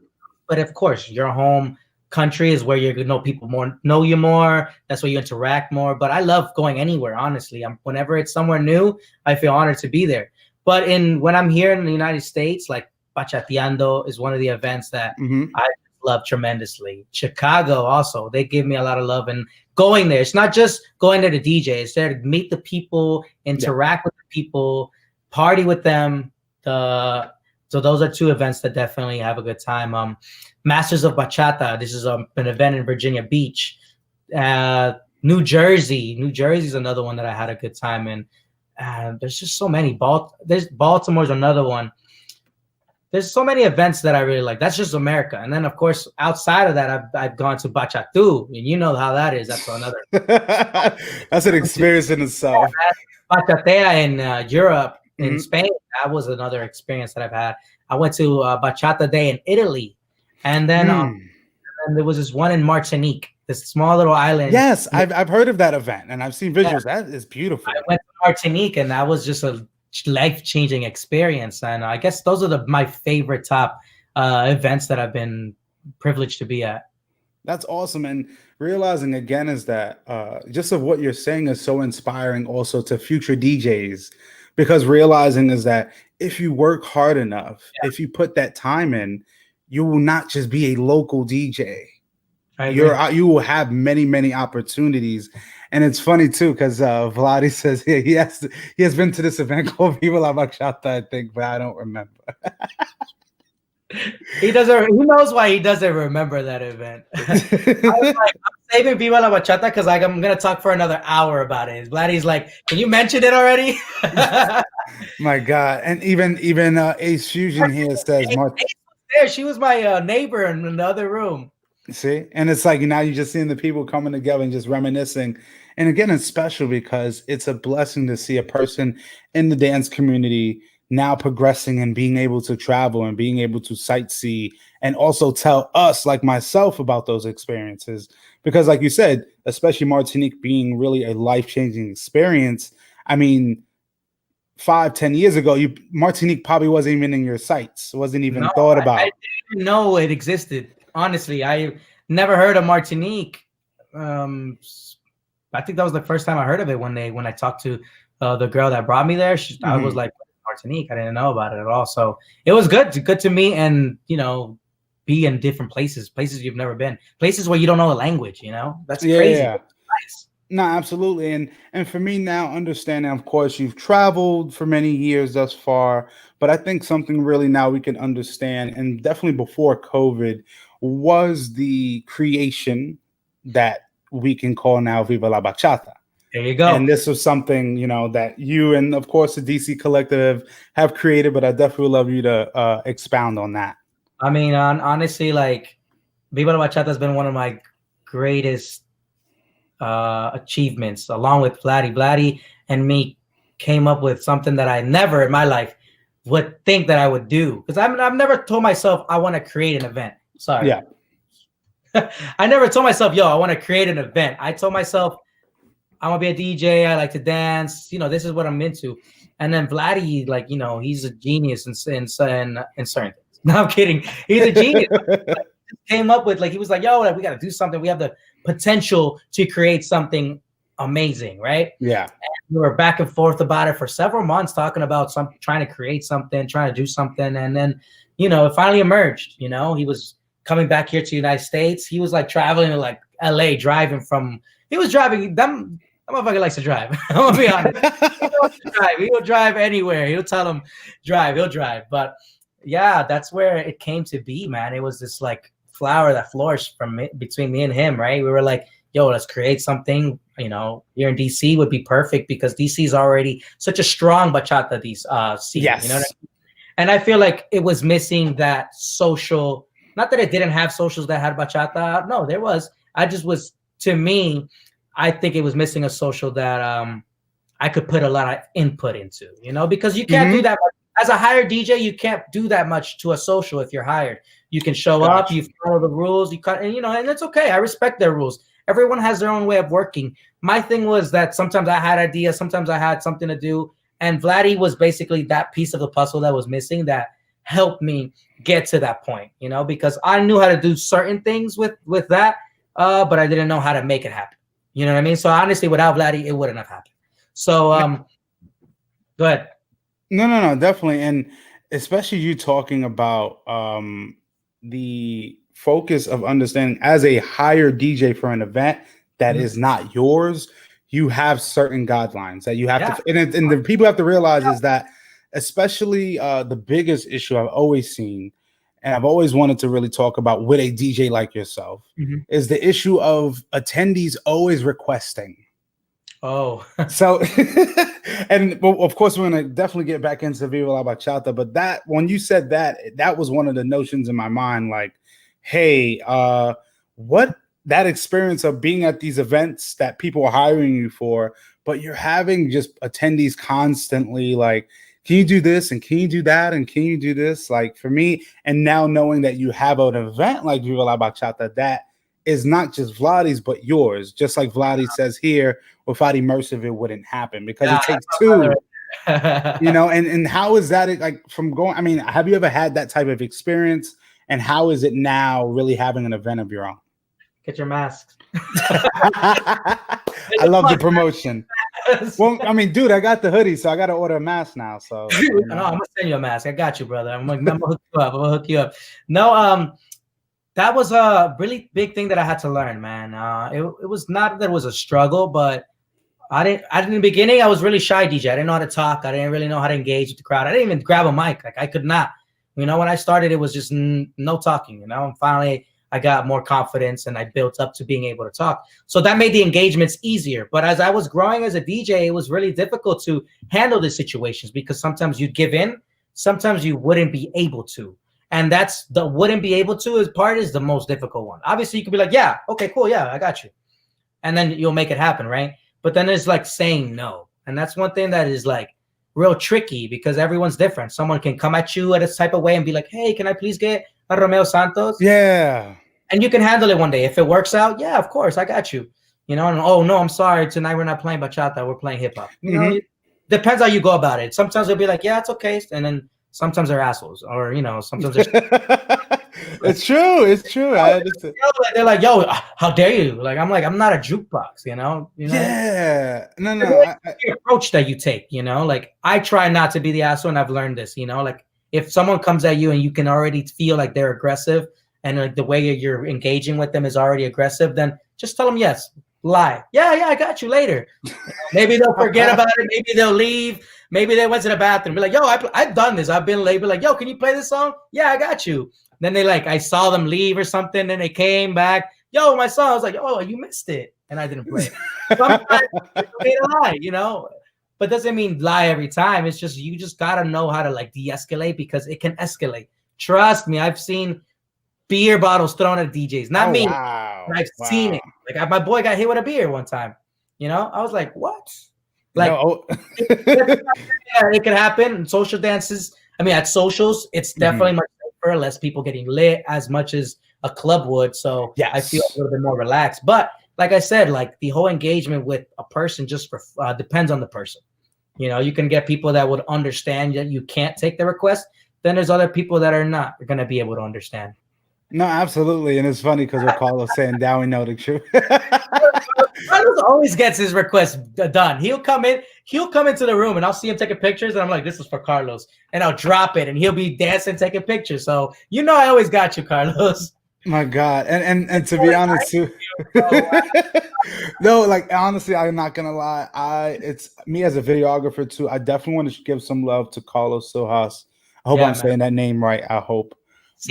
but of course, your home country is where you know people more, know you more. That's where you interact more. But I love going anywhere. Honestly, whenever it's somewhere new, I feel honored to be there. But when I'm here in the United States, like Bachateando is one of the events that Hmm. I love tremendously. Chicago also, they give me a lot of love, and going there, it's not just going there to DJ. It's there to meet the people, Yeah. interact with the people, party with them. The So those are two events that definitely have a good time. Masters of Bachata. This is an event in Virginia Beach. Uh, New Jersey. New Jersey is another one that I had a good time in. There's just so many. There's Baltimore's another one. There's so many events that I really like. That's just America. And then, of course, outside of that, I've gone to Bachatu, and you know how that is. That's another. That's an experience in itself. Bachatea in Europe, in Hmm. Spain. That was another experience that I've had. I went to Bachata Day in Italy, and then Mm. and there was this one in Martinique, this small little island. Yes, I've heard of that event and I've seen Yeah, visuals. That is I beautiful. went to Martinique, and that was just a life-changing experience. And I guess those are my favorite top events that I've been privileged to be at. That's awesome. And realizing again is that just of what you're saying is so inspiring also to future DJs because realizing is that if you work hard enough, if you put that time in, you will not just be a local DJ. I agree. You will have many opportunities, and it's funny too because Vladi says he has been to this event called Viva la Bachata, I think, but I don't remember. He doesn't. Who knows why he doesn't remember that event? I'm saving Viva la Bachata because I'm gonna talk for another hour about it. Vladdy's like, can you mention it already? My God, and even Ace Fusion here says Ace Mark. was there. She was my neighbor in another room. See, and it's like now you're just seeing the people coming together and just reminiscing. And again, it's special because it's a blessing to see a person in the dance community now progressing and being able to travel and being able to sightsee and also tell us, like myself, about those experiences. Because, like you said, especially Martinique being really a life changing experience. I mean, 5, 10 years ago, you Martinique probably wasn't even in your sights, wasn't No, even thought I about. didn't even know it existed. Honestly, I never heard of Martinique. Um, I think that was the first time I heard of it when I talked to the girl that brought me there. I was Mhm. like, Martinique. I didn't know about it at all. So it was good to me, and be in different places you've never been, places where you don't know the language. That's Yeah, yeah, crazy. yeah. Nice. No, absolutely. And for me now, understanding, of course, you've traveled for many years thus far, but I think something really now we can understand, and definitely before COVID, was the creation that we can call now Viva la Bachata. There you And go. this was something, that you and of course the DC Collective have created, but I definitely would love you to expound on that. I mean, honestly, like Viva la Bachata has been one of my greatest achievements, along with Vladdy. Vladdy and me came up with something that I never in my life would think that I would do, because I've never told myself I want to create an event. Sorry. Yeah. I never told myself, yo, I want to create an event. I told myself I want to be a DJ. I like to dance. This is what I'm into. And then Vladdy, like, he's a genius in certain things. No, I'm kidding. He's a genius. Came up with, like, he was like, yo, like, we got to do something. We have the potential to create something amazing, right? Yeah. And we were back and forth about it for several months, talking about trying to create something, trying to do something. And then, it finally emerged. He was coming back here to the United States. He was like traveling to like LA, he was driving them. That motherfucker likes to drive. I'm gonna be honest. He wants to drive. He'll drive anywhere. He'll tell him drive. He'll drive. But yeah, that's where it came to be, man. It was this like flower that flourished between me and him, right? We were like, yo, let's create something, here in DC would be perfect, because DC is already such a strong bachata scene, Yes. you know what I mean? And I feel like it was missing that social, not that it didn't have socials that had bachata. No, there was. To me, I think it was missing a social that I could put a lot of input into, because you can't do that much. As a hired DJ, you can't do that much to a social if you're hired. You can show up, you follow the rules, and it's okay. I respect their rules. Everyone has their own way of working. My thing was that sometimes I had ideas, sometimes I had something to do, and Vladdy was basically that piece of the puzzle that was missing that helped me get to that point, because I knew how to do certain things with that, but I didn't know how to make it happen. You know what I mean? So honestly, without Vladdy, it wouldn't have happened. So go ahead. No, definitely. And especially you talking about the focus of understanding as a higher DJ for an event that is not yours, you have certain guidelines that you have to, and the people have to realize is that, especially the biggest issue I've always seen, and I've always wanted to really talk about with a DJ like yourself, is the issue of attendees always requesting. Oh, so, and of course, we're going to definitely get back into Viva la Bachata. But that, when you said that, that was one of the notions in my mind, like, hey, what that experience of being at these events that people are hiring you for, but you're having just attendees constantly like, can you do this? And can you do that? And can you do this? Like, for me, and now knowing that you have an event like Viva la Bachata, that is not just Vladdy's, but yours. Just like Vladdy says here, without Emerzive, it wouldn't happen, because it takes two. And how is that like from going? I mean, have you ever had that type of experience? And how is it now really having an event of your own? Get your masks. I love the promotion. Well, I mean, dude, I got the hoodie, so I got to order a mask now. So no, I'm gonna send you a mask. I got you, brother. I'm gonna hook you up. I'm gonna hook you up. No, that was a really big thing that I had to learn, man. It was not that it was a struggle, but in the beginning, I was really shy DJ. I didn't know how to talk. I didn't really know how to engage with the crowd. I didn't even grab a mic. Like, I could not. When I started, it was just no talking, And finally, I got more confidence and I built up to being able to talk. So that made the engagements easier. But as I was growing as a DJ, it was really difficult to handle the situations, because sometimes you'd give in, sometimes you wouldn't be able to. And that's the wouldn't be able to is the most difficult one. Obviously, you could be like, yeah, okay, cool. Yeah, I got you. And then you'll make it happen, right? But then it's like saying no. And that's one thing that is like, real tricky because everyone's different. Someone can come at you at a type of way and be like, hey, can I please get a Romeo Santos? Yeah. And you can handle it one day. If it works out, yeah, of course, I got you. You know, and oh no, I'm sorry, tonight we're not playing bachata, we're playing hip hop. You know, it depends how you go about it. Sometimes they'll be like, yeah, it's okay, and then sometimes they're assholes, or you know, sometimes they're It's true. It's true. I understand. they're like, yo, how dare you? Like, I'm not a jukebox, you know. Yeah. No, no. The approach that you take, you know, like I try not to be the asshole, and I've learned this, you know, like if someone comes at you and you can already feel like they're aggressive and like the way you're engaging with them is already aggressive, then just tell them yes, lie. Yeah, I got you later. Maybe they'll forget about it. Maybe they'll leave. Maybe they went to the bathroom. Be like, yo, I've done this. I've been late. Be like, yo, can you play this song? Yeah, I got you. Then they like, I saw them leave or something. Then they came back. Yo, my song. I was like, oh, you missed it. And I didn't play it. Sometimes it's okay to lie, you know? But doesn't mean lie every time. It's just, you just got to know how to like de-escalate because it can escalate. Trust me, I've seen beer bottles thrown at DJs. Not me. Wow. I've seen it. Like my boy got hit with a beer one time. You know, I was like, what? Like, no. it can happen. Social dances. I mean, at socials, it's definitely much safer, less people getting lit as much as a club would. So yes. I feel a little bit more relaxed. But like I said, like the whole engagement with a person just depends on the person. You know, you can get people that would understand that you can't take the request. Then there's other people that are not going to be able to understand. No, absolutely. And it's funny because what Carlos saying, now we know the truth. Carlos always gets his request done. He'll come into the room and I'll see him taking pictures. And I'm like, this is for Carlos. And I'll drop it and he'll be dancing, taking pictures. So, you know, I always got you, Carlos. My God. And to be honest too, no, like honestly, I'm not gonna lie. It's me as a videographer too. I definitely want to give some love to Carlos Sojas. I hope I'm saying that name right. I hope.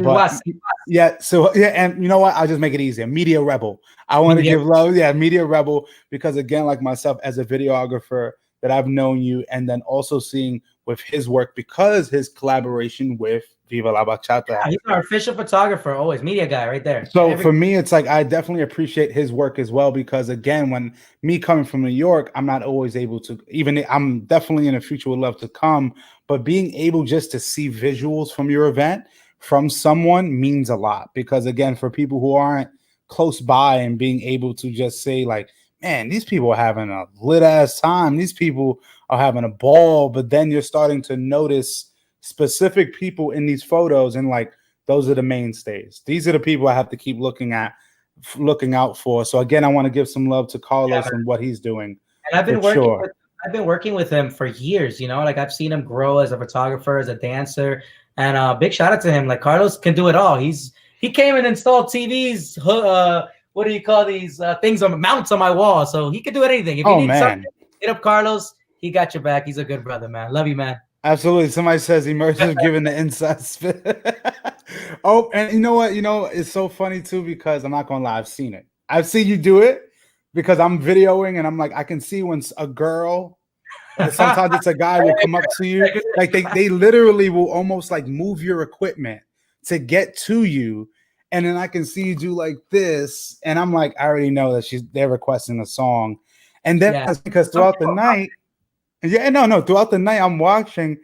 But, yeah, so yeah, and you know what? I'll just make it easier. Media Rebel. I want to give love. Yeah, Media Rebel, because again, like myself as a videographer, that I've known you, and then also seeing with his work because his collaboration with Viva la Bachata. Yeah, he's our official photographer, always media guy right there. So for me, it's like I definitely appreciate his work as well, because again, when me coming from New York, I'm not always able to, even I'm definitely in the future would love to come, but being able just to see visuals from your event from someone means a lot, because again, for people who aren't close by and being able to just say like, man, these people are having a lit ass time. These people are having a ball, but then you're starting to notice specific people in these photos. And like, those are the mainstays. These are the people I have to keep looking out for. So again, I want to give some love to Carlos and what he's doing. And I've been working with him for years, you know, like I've seen him grow as a photographer, as a dancer. And big shout out to him. Like Carlos can do it all. He came and installed TVs. What do you call these things on mounts on my wall? So he could do anything. If you need something, hit up Carlos. He got your back. He's a good brother, man. Love you, man. Absolutely. Somebody says Emerzive giving the inside spit. Oh, and you know what? You know, it's so funny too, because I'm not gonna lie, I've seen it. I've seen you do it because I'm videoing and I'm like, I can see when a girl, or sometimes it's a guy, will come up to you. Like they literally will almost like move your equipment to get to you. And then I can see you do like this. And I'm like, I already know that they're requesting a song. And then that's because throughout the night, throughout the night I'm watching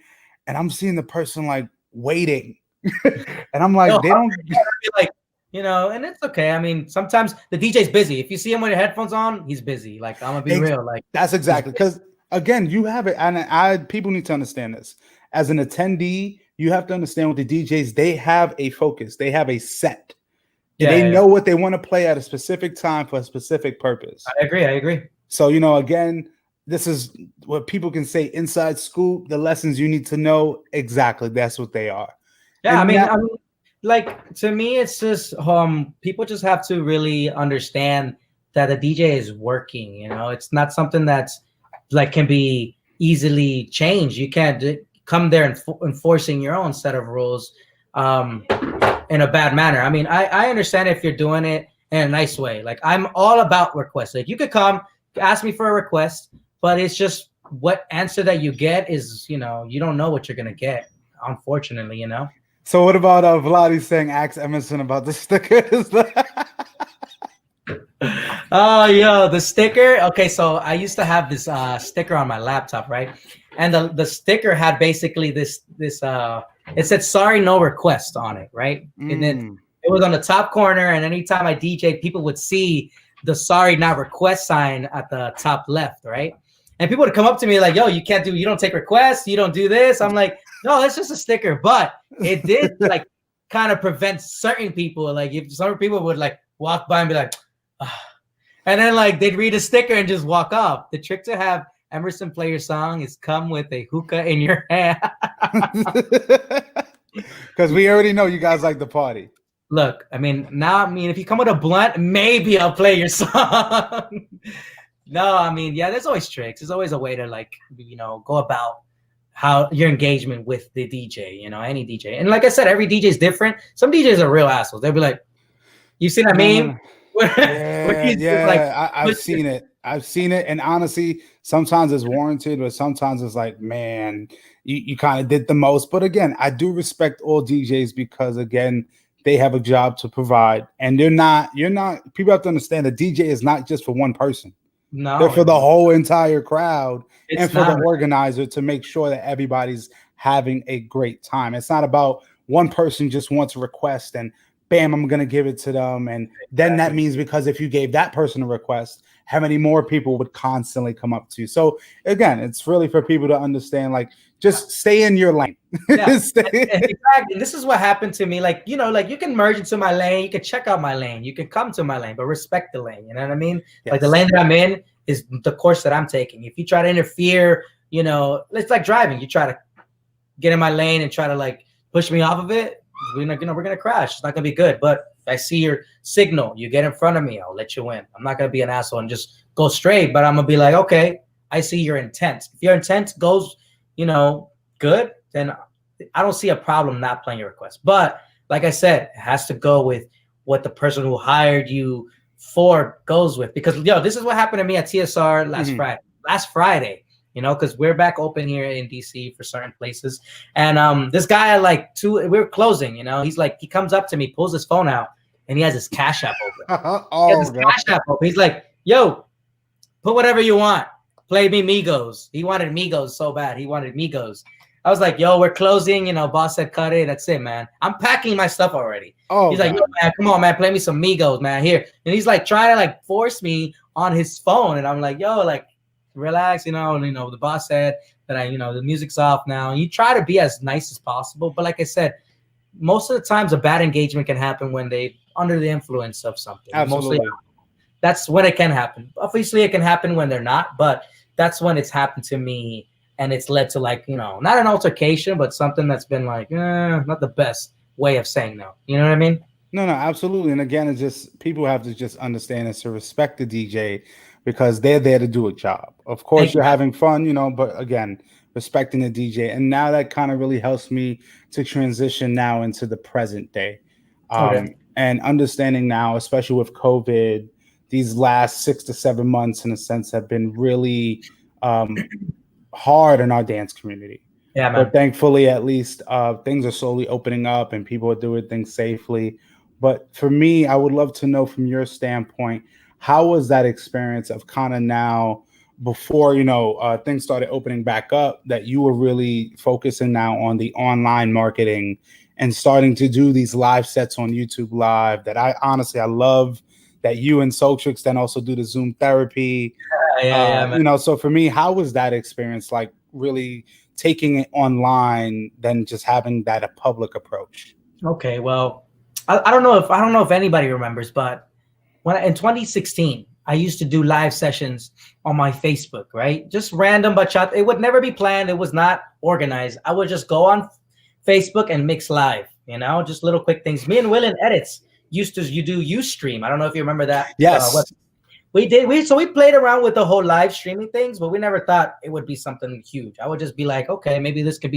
and I'm seeing the person like waiting. And I'm like, they don't be like, you know, and it's okay. I mean, sometimes the DJ's busy. If you see him with headphones on, he's busy. Like, I'm gonna be real. Like, that's exactly, because again, you have it, and people need to understand this. As an attendee, you have to understand with the DJs, they have a focus, they have a set. They know what they want to play at a specific time for a specific purpose. I agree. So, you know, again, this is what people can say inside scoop, the lessons you need to know. Exactly. That's what they are. Yeah. I mean, like, to me, it's just, people just have to really understand that a DJ is working, you know, it's not something that's like can be easily changed. You can't come there and enforcing your own set of rules in a bad manner. I mean, I understand if you're doing it in a nice way. Like, I'm all about requests. Like, you could come, ask me for a request, but it's just what answer that you get is, you know, you don't know what you're going to get, unfortunately, you know? So what about Vladi saying, ask Emerson about the stickers? Oh, yo, the sticker. Okay, so I used to have this sticker on my laptop, right? and the sticker had basically this it said sorry no request on it, right? And then it was on the top corner, and anytime I DJ, people would see the sorry not request sign at the top left, right? And people would come up to me like, yo, you don't take requests, you don't do this. I'm like, no, it's just a sticker. But it did like kind of prevent certain people, like if some people would like walk by and be like, ah. And then like they'd read a sticker and just walk off. The trick to have Emerson play your song is come with a hookah in your hand. Because we already know you guys like the party. Look, I mean, if you come with a blunt, maybe I'll play your song. No, I mean, yeah, there's always tricks. There's always a way to like, go about how your engagement with the DJ, any DJ. And like I said, every DJ is different. Some DJs are real assholes. They'll be like, you see that meme? I've seen it. I've seen it. And honestly, sometimes it's warranted, but sometimes it's like, man, you kind of did the most. But again, I do respect all DJs because, again, they have a job to provide. And people have to understand the DJ is not just for one person. No, they're for the whole entire crowd and for the organizer to make sure that everybody's having a great time. It's not about one person just wants a request and bam, I'm going to give it to them. And then that means because if you gave that person a request, how many more people would constantly come up to you? So again, it's really for people to understand, like, just stay in your lane. Yeah, exactly. This is what happened to me. Like, like you can merge into my lane, you can check out my lane, you can come to my lane, but respect the lane. You know what I mean? Yes. Like the lane that I'm in is the course that I'm taking. If you try to interfere, it's like driving. You try to get in my lane and try to like push me off of it, we're gonna crash. It's not gonna be good. But if I see your signal, you get in front of me, I'll let you in. I'm not gonna be an asshole and just go straight, but I'm gonna be like, okay, I see your intent. If your intent goes, good, then I don't see a problem not playing your request. But like I said, it has to go with what the person who hired you for goes with. Because this is what happened to me at TSR last Friday. Because we're back open here in DC for certain places. And this guy, we were closing, he's like, he comes up to me, pulls his phone out, and he has his Cash App open. Cash App open. He's like, yo, put whatever you want. Play me Migos. He wanted Migos so bad. He wanted Migos. I was like, yo, we're closing. Boss said cut it. That's it, man. I'm packing my stuff already. He's like, yo, man, come on, man. Play me some Migos, man. Here. And he's like trying to like force me on his phone. And I'm like, yo, like, relax, the boss said that the music's off now. And you try to be as nice as possible. But like I said, most of the times a bad engagement can happen when they under the influence of something. Absolutely. Mostly, that's when it can happen. Obviously, it can happen when they're not, but that's when it's happened to me. And it's led to like, not an altercation, but something that's been like, not the best way of saying no. You know what I mean? No, absolutely. And again, it's just people have to just understand and to respect the DJ because they're there to do a job. Of course, you're having fun, but again, respecting the DJ. And now that kind of really helps me to transition now into the present day. And understanding now, especially with COVID, these last 6 to 7 months, in a sense, have been really hard in our dance community. Yeah, man. But thankfully, at least things are slowly opening up and people are doing things safely. But for me, I would love to know from your standpoint, how was that experience of kind of now before, things started opening back up, that you were really focusing now on the online marketing and starting to do these live sets on YouTube Live that I love that you and Soultrix then also do the Zoom therapy. So for me, how was that experience like really taking it online than just having that a public approach? Okay, well, I don't know if anybody remembers, but in 2016, I used to do live sessions on my Facebook, right? Just random bachata. It would never be planned. It was not organized. I would just go on Facebook and mix live, just little quick things. Me and Will in Edits used to do Ustream. I don't know if you remember that. Yes. We did. So we played around with the whole live streaming things, but we never thought it would be something huge. I would just be like, okay, maybe this could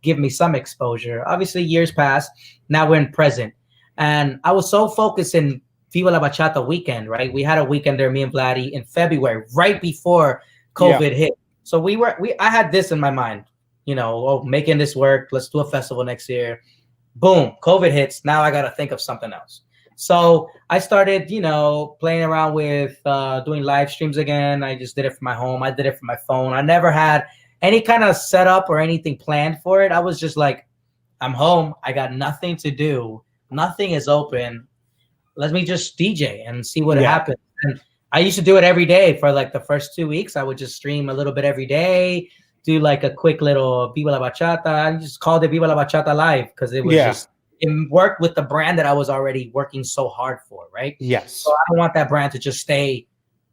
give me some exposure. Obviously, years passed. Now we're in present. And I was so focused in Viva la Bachata weekend, right? We had a weekend there, me and Vladdy, in February, right before COVID hit. So I had this in my mind, making this work. Let's do a festival next year. Boom, COVID hits. Now I got to think of something else. So I started, playing around with doing live streams again. I just did it from my home. I did it from my phone. I never had any kind of setup or anything planned for it. I was just like, I'm home. I got nothing to do. Nothing is open. Let me just DJ and see what Yeah. happens. And I used to do it every day for like the first 2 weeks. I would just stream a little bit every day, do like a quick little Viva la Bachata. I just called it Viva la Bachata Live because it was Yeah. just, it worked with the brand that I was already working so hard for, right? So Yes. I don't want that brand to just stay,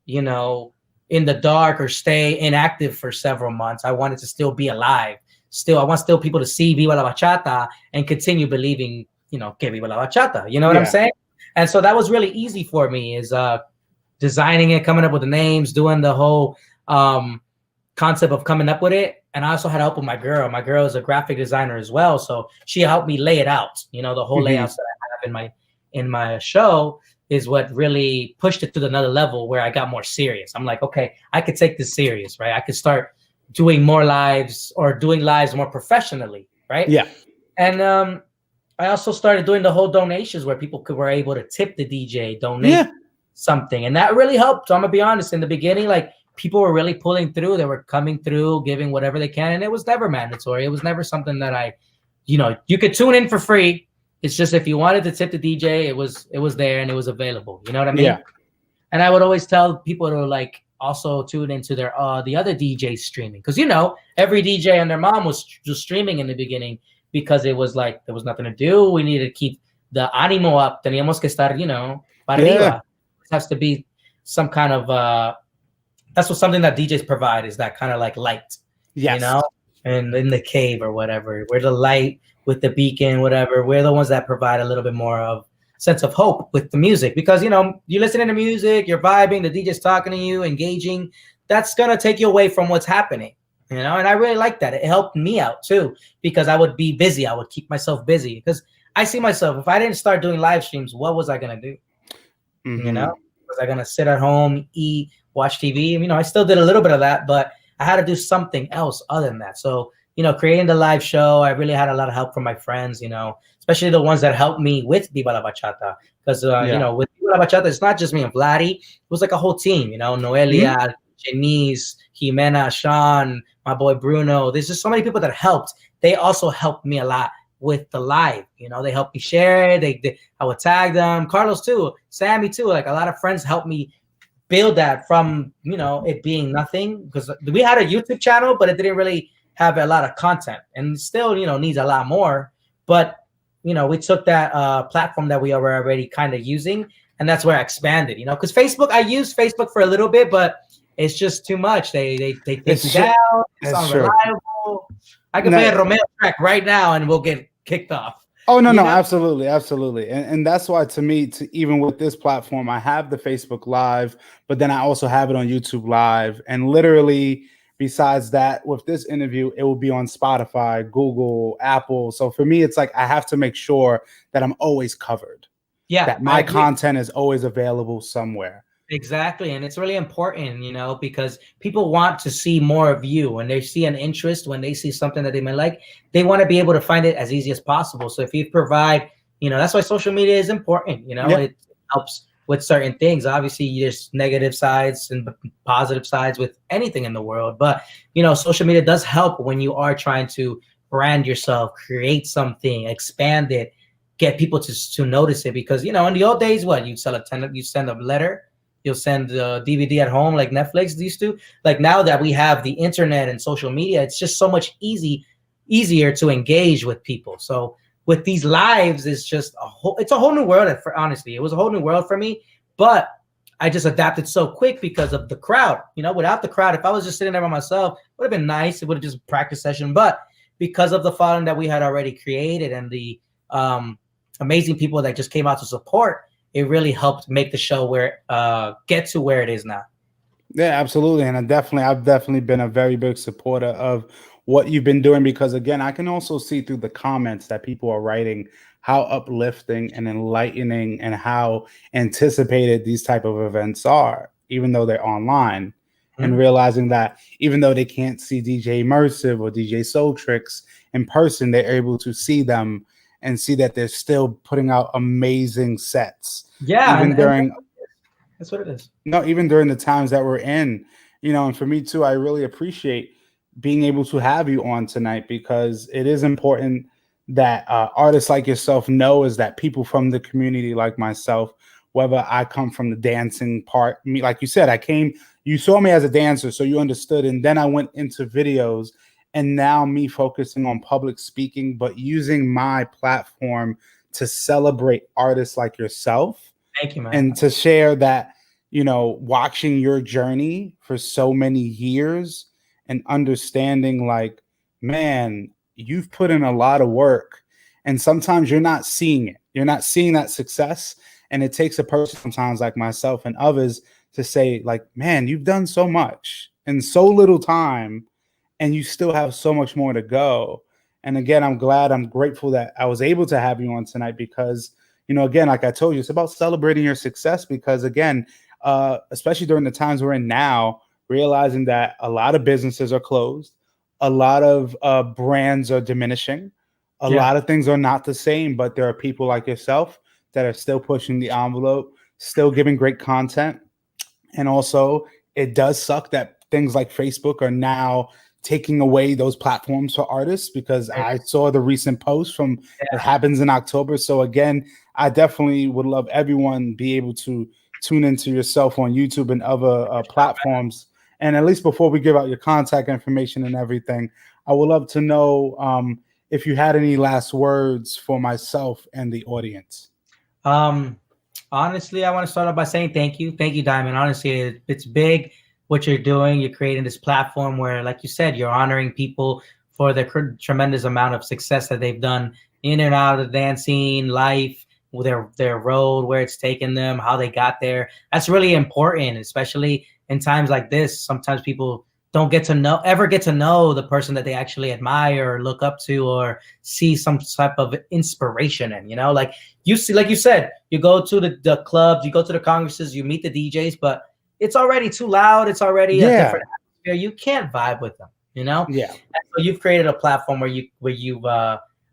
you know, in the dark or stay inactive for several months. I want it to still be alive. Still, I want still people to see Viva la Bachata and continue believing, que Viva la Bachata. You know what I'm Yeah. saying? And so that was really easy for me is designing it, coming up with the names, doing the whole concept of coming up with it. And I also had help with my girl. My girl is a graphic designer as well. So she helped me lay it out. The whole layouts that I have in my show is what really pushed it to another level where I got more serious. I'm like, okay, I could take this serious, right? I could start doing more lives or doing lives more professionally, right? Yeah. And I also started doing the whole donations where people were able to tip the DJ, donate Yeah. something. And that really helped. So I'm going to be honest. In the beginning, like people were really pulling through. They were coming through, giving whatever they can. And it was never mandatory. It was never something that you could tune in for free. It's just if you wanted to tip the DJ, it was there and it was available. You know what I mean? Yeah. And I would always tell people to like also tune into their the other DJs streaming. Because every DJ and their mom was just streaming in the beginning because it was like there was nothing to do. We needed to keep the ánimo up. Teníamos que estar, para Yeah. arriba. It has to be some kind of that's what something that DJs provide is that kind of like light. Yes. And in the cave or whatever. We're the light with the beacon, whatever. We're the ones that provide a little bit more of sense of hope with the music because you're listening to music, you're vibing, the DJ's talking to you, engaging. That's gonna take you away from what's happening, and I really like that. It helped me out too because I would be busy. I would keep myself busy because I see myself if I didn't start doing live streams, what was I gonna do? Was I gonna sit at home, eat, watch TV? I still did a little bit of that, but I had to do something else other than that. So creating the live show, I really had a lot of help from my friends, especially the ones that helped me with Viva la Bachata. Because, with Viva la Bachata, it's not just me and Vladdy. It was like a whole team, Noelia, Janice, Jimena, Sean, my boy Bruno. There's just so many people that helped. They also helped me a lot with the live. They helped me share it. I would tag them. Carlos too. Sammy too. Like a lot of friends helped me build that from, it being nothing. Because we had a YouTube channel, but it didn't really have a lot of content and still, needs a lot more. But, we took that platform that we were already kind of using, and that's where I expanded, because Facebook, I used Facebook for a little bit, but it's just too much. They take me down. It's unreliable. I can play a Romeo track right now and we'll get kicked off. Oh, no, absolutely. Absolutely. And that's why to me, even with this platform, I have the Facebook Live, but then I also have it on YouTube Live. And literally, besides that, with this interview, it will be on Spotify, Google, Apple. So for me, it's like I have to make sure that I'm always covered. Yeah. That my content is always available somewhere. Exactly. And it's really important, because people want to see more of you. When they see an interest, when they see something that they may like, they want to be able to find it as easy as possible. So if you provide, that's why social media is important. It helps with certain things. Obviously, there's negative sides and positive sides with anything in the world. But, social media does help when you are trying to brand yourself, create something, expand it, get people to notice it. Because, in the old days, you send a letter. You'll send a DVD at home like Netflix used to. Like now that we have the internet and social media, it's just so much easier to engage with people. So with these lives, it's a whole new world. Honestly, it was a whole new world for me. But I just adapted so quick because of the crowd. Without the crowd, if I was just sitting there by myself, it would have been nice. It would have just practice session. But because of the following that we had already created and the amazing people that just came out to support, it really helped make the show get to where it is now. Yeah, absolutely. And I've definitely been a very big supporter of what you've been doing because, again, I can also see through the comments that people are writing how uplifting and enlightening and how anticipated these type of events are, even though they're online. And realizing that even though they can't see DJ Emerzive or DJ Soul Tricks in person, they're able to see them and see that they're still putting out amazing sets. Yeah, even during that's what it is. No, even during the times that we're in, and for me too, I really appreciate being able to have you on tonight because it is important that artists like yourself know is that people from the community like myself, whether I come from the dancing part, me like you said, I came, you saw me as a dancer, so you understood, and then I went into videos, and now me focusing on public speaking, but using my platform to celebrate artists like yourself Thank you, man. and to share that, watching your journey for so many years and understanding like, man, you've put in a lot of work, and sometimes you're not seeing it, you're not seeing that success, and it takes a person sometimes like myself and others to say like, man, you've done so much in so little time, and you still have so much more to go. And again, I'm grateful that I was able to have you on tonight because, again, like I told you, it's about celebrating your success because, again, especially during the times we're in now, realizing that a lot of businesses are closed, a lot of brands are diminishing, a Yeah, lot of things are not the same, but there are people like yourself that are still pushing the envelope, still giving great content. And also, it does suck that things like Facebook are now taking away those platforms for artists because I- I saw the recent post from it yeah, happens in October. So again, I definitely would love everyone be able to tune into yourself on YouTube and other platforms. And at least before we give out your contact information and everything, I would love to know if you had any last words for myself and the audience. Um, honestly, I want to start off by saying thank you, Diamond. Honestly, it's big what you're doing. You're creating this platform where, like you said, you're honoring people for the tremendous amount of success that they've done in and out of the dance scene, life, their road, where it's taken them, how they got there. That's really important, especially in times like this. Sometimes people don't get to know the person that they actually admire or look up to or see some type of inspiration in. Like you see, like you said, you go to the clubs, you go to the congresses, you meet the DJs, but it's already too loud. It's already a Yeah, different atmosphere. You can't vibe with them. yeah, And so you've created a platform where you've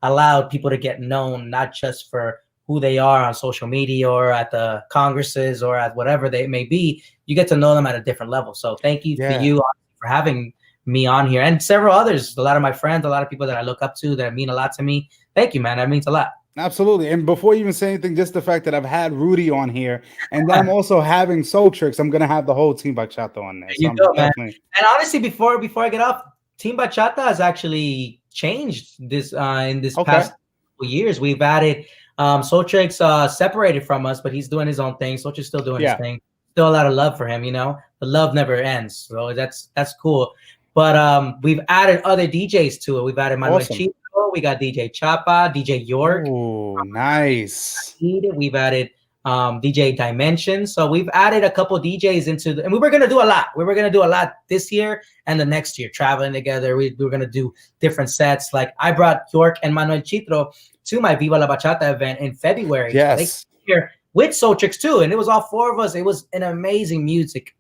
allowed people to get known, not just for who they are on social media or at the congresses or at whatever they may be. You get to know them at a different level. So thank you for yeah. you for having me on here and several others. A lot of my friends, a lot of people that I look up to that mean a lot to me. Thank you, man. That means a lot. Absolutely. And before you even say anything, just the fact that I've had Rudy on here and then I'm also having Soul Tricks, I'm gonna have the whole team bachata on there. There So you I'm go, man. definitely And honestly, before I get off, Team Bachata has actually changed this in this okay. past couple years. We've added Soltrix separated from us, but he's doing his own thing. Soltrix still doing his Yeah. thing. Still a lot of love for him, The love never ends. So that's cool. But we've added other DJs to it. We've added Manuel Awesome. Chico, we got DJ Chapa, DJ York. Oh, nice. We've added DJ Dimension. So we've added a couple DJs and we were gonna do a lot. We were gonna do a lot this year and the next year, traveling together. We were gonna do different sets. Like I brought York and Manuel Chitro to my Viva la Bachata event in February. They came Yes. here with Sotrix too, and it was all four of us. It was an amazing music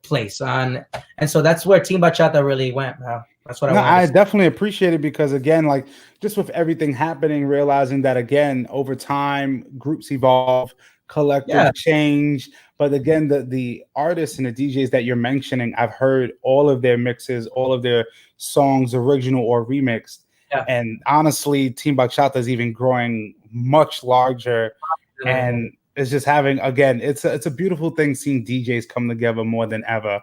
place and so that's where Team Bachata really went. That's what I No, wanted to I say. definitely appreciate it because again, like just with everything happening, realizing that again, over time, groups evolve, Yeah, collective change. But again, the artists and the DJs that you're mentioning, I've heard all of their mixes, all of their songs, original or remixed. yeah. And honestly, Team Bachata is even growing much larger. Uh, And it's just having again, it's a beautiful thing seeing DJs come together more than ever.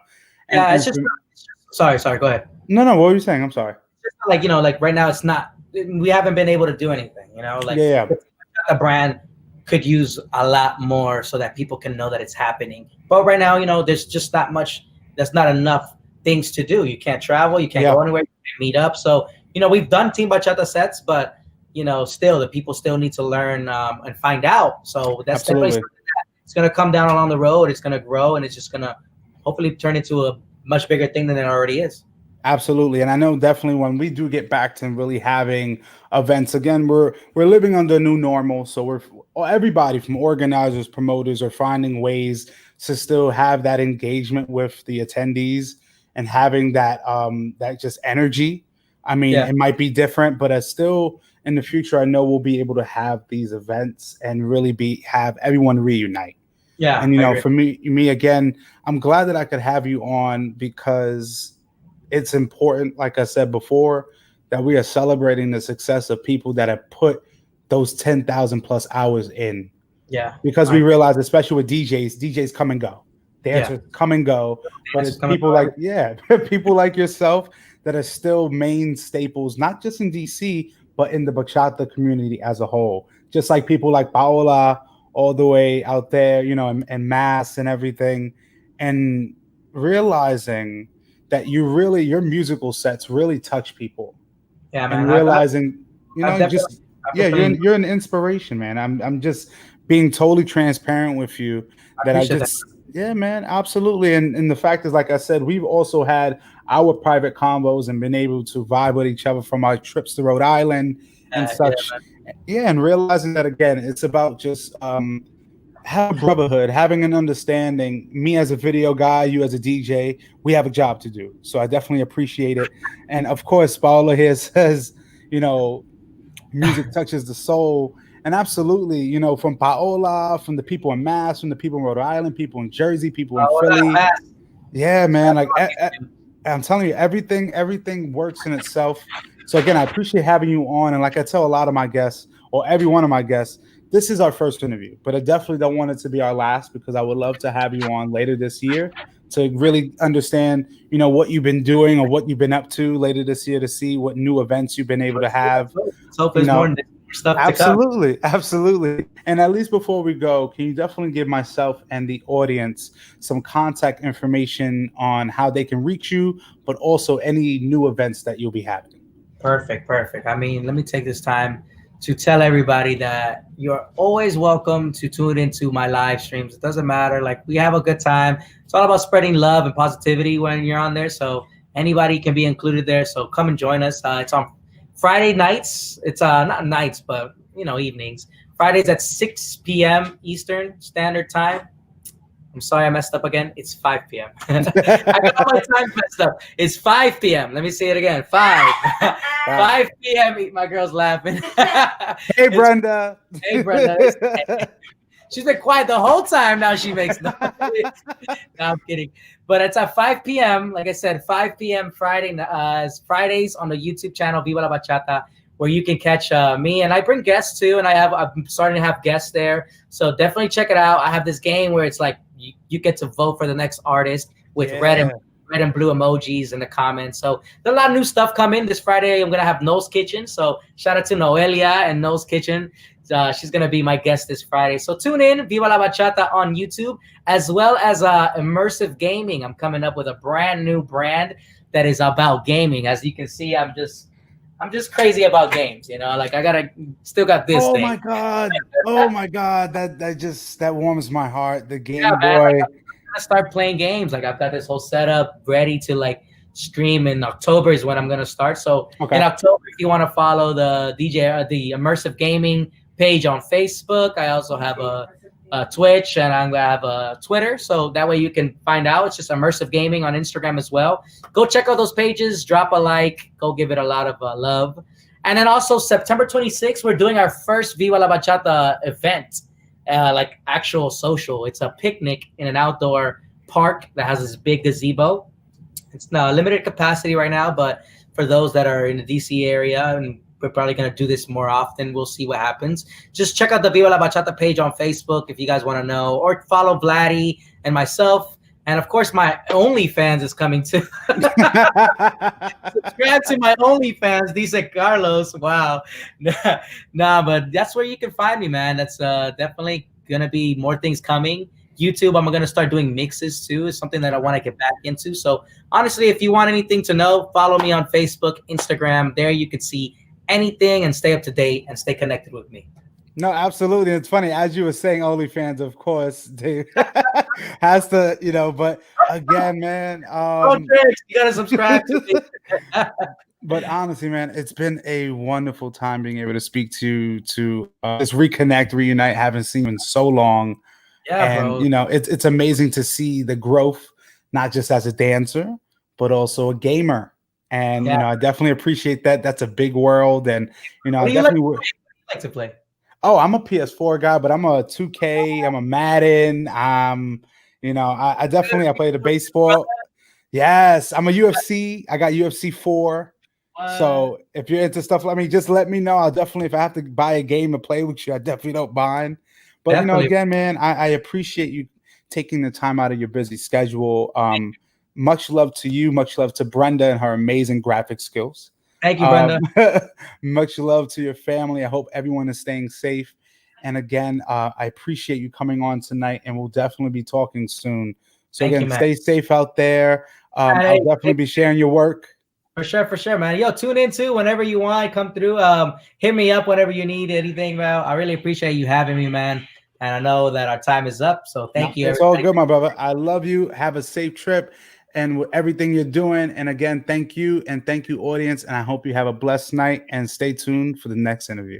And yeah, and for, sorry, go ahead. no, what were you saying? I'm sorry. Just like like right now it's not we haven't been able to do anything, like Yeah, yeah. the brand could use a lot more so that people can know that it's happening, but right now there's just not much, there's not enough things to do. You can't travel, you can't Yeah, go anywhere, you can't meet up. So we've done team bachata sets, but still the people still need to learn and find out. So that's definitely absolutely. something that it's going to come down along the road. It's going to grow and it's just going to hopefully turn into a much bigger thing than it already is. Absolutely. And I know definitely when we do get back to really having events again, we're living under a new normal. So we're everybody from organizers, promoters are finding ways to still have that engagement with the attendees and having that just energy. I mean, Yeah. it might be different, but it's still in the future, I know we'll be able to have these events and really be have everyone reunite. Yeah, And I agree. for me again, I'm glad that I could have you on because it's important, like I said before, that we are celebrating the success of people that have put those 10,000 plus hours in, Yeah. because I we realize, especially with DJs come and go, yeah. dancers come and go, but This is it's coming people forward. like, yeah, people like yourself that are still main staples, not just in DC, but in the bachata community as a whole. Just like people like Paola, all the way out there, and Mass and everything, and realizing that your musical sets really touch people, Yeah, and man. realizing, I've just, I've yeah, definitely you're an inspiration, man. I'm just being totally transparent with you, I that I appreciate that. just, yeah, man, absolutely. And the fact is, like I said, we've also had our private combos and been able to vibe with each other from our trips to Rhode Island and Yeah, such. Yeah, and realizing that, again, it's about just have a brotherhood, having an understanding. Me as a video guy, you as a DJ, we have a job to do. So I definitely appreciate it. And of course, Paula here says, you know, music touches the soul. And absolutely, from Paola, from the people in Mass, from the people in Rhode Island, people in Jersey, people in Hola, Philly. Matt. Yeah, man. That's Like, on YouTube. I'm telling you, everything works in itself. So again, I appreciate having you on. And like I tell a lot of my guests, or every one of my guests, this is our first interview, but I definitely don't want it to be our last, because I would love to have you on later this year to really understand, what you've been doing or what you've been up to later this year, to see what new events you've been able to have. So You there's more know, stuff to come. Absolutely, absolutely. And at least before we go, can you definitely give myself and the audience some contact information on how they can reach you, but also any new events that you'll be having? Perfect, perfect. I mean, let me take this time to tell everybody that you're always welcome to tune into my live streams. It doesn't matter. Like, we have a good time. It's all about spreading love and positivity when you're on there. So anybody can be included there. So come and join us. It's on Friday nights. It's not nights, but evenings. Fridays at 6 p.m. Eastern Standard Time. I'm sorry I messed up again. It's 5 p.m. I got all my time messed up. It's 5 p.m. Let me say it again. 5. 5 p.m. My girl's laughing. Hey, It's, Brenda. hey, Brenda. She's been quiet the whole time. Now she makes noise. No, I'm kidding. But it's at 5 p.m. Like I said, 5 p.m. Fridays on the YouTube channel Viva la Bachata, where you can catch me, and I bring guests too, and I'm starting to have guests there. So definitely check it out. I have this game where it's like you get to vote for the next artist with Yeah. red and blue emojis in the comments. So there's a lot of new stuff coming this Friday. I'm gonna have No's Kitchen. So shout out to Noelia and No's Kitchen. She's gonna be my guest this Friday. So tune in, Viva la Bachata on YouTube, as well as Immersive Gaming. I'm coming up with a brand new brand that is about gaming. As you can see, I'm just crazy about games. Like I still got this Oh thing. my God. Oh my God. That warms my heart. The Yeah, Game man. Like, Boy. I'm gonna start playing games. Like, I've got this whole setup ready to like stream. In October is when I'm gonna start. So in Okay. October, if you want to follow the the Immersive Gaming page on Facebook, I also have a Twitch, and I'm gonna have a Twitter. So that way you can find out. It's just Immersive Gaming on Instagram as well. Go check out those pages. Drop a like. Go give it a lot of love. And then also September 26th, we're doing our first Viva la Bachata event, like actual social. It's a picnic in an outdoor park that has this big gazebo. It's now limited capacity right now, but for those that are in the DC area, and we're probably going to do this more often, we'll see what happens. Just check out the Viva la Bachata page on Facebook if you guys want to know, or follow Vladdy and myself. And of course, my OnlyFans is coming too. Subscribe to my OnlyFans, dice Carlos. Wow. Nah, but that's where you can find me, man. That's definitely gonna be more things coming. YouTube, I'm gonna start doing mixes too. It's something that I want to get back into. So honestly, if you want anything to know, follow me on Facebook, Instagram. There you can see anything and stay up to date and stay connected with me. No, absolutely. It's funny, as you were saying, OnlyFans, of course, they has to, but again, man, Oh, Trix, you gotta subscribe to me. but honestly, man, it's been a wonderful time being able to speak to just reconnect, reunite, haven't seen you in so long. Yeah, And bro. it's amazing to see the growth, not just as a dancer, but also a gamer. And Yeah. I definitely appreciate that. That's a big world. And What I do you like definitely to would. play? What do you like to play? Oh, I'm a PS4 guy, but I'm a 2K. I'm a Madden. I definitely I play the baseball. Yes, I'm a UFC. I got UFC 4. Uh, So if you're into stuff like me, just let me know. I'll definitely, if I have to buy a game to play with you, I definitely don't mind. But Definitely. again, man, I appreciate you taking the time out of your busy schedule. Much love to you. Much love to Brenda and her amazing graphic skills. Thank you, Um, Brenda. much love to your family. I hope everyone is staying safe. And again, I appreciate you coming on tonight, and we'll definitely be talking soon. So Thank you, again, man. stay safe out there. I'll Hey, definitely be sharing your work. for sure, man. Yo, tune in too whenever you want. Come through. Hit me up whenever you need anything, man. I really appreciate you having me, man. And I know that our time is up, so No, thank you, it's all everybody. good, my brother. I love you. Have a safe trip and with everything you're doing. And again, thank you, audience. And I hope you have a blessed night and stay tuned for the next interview.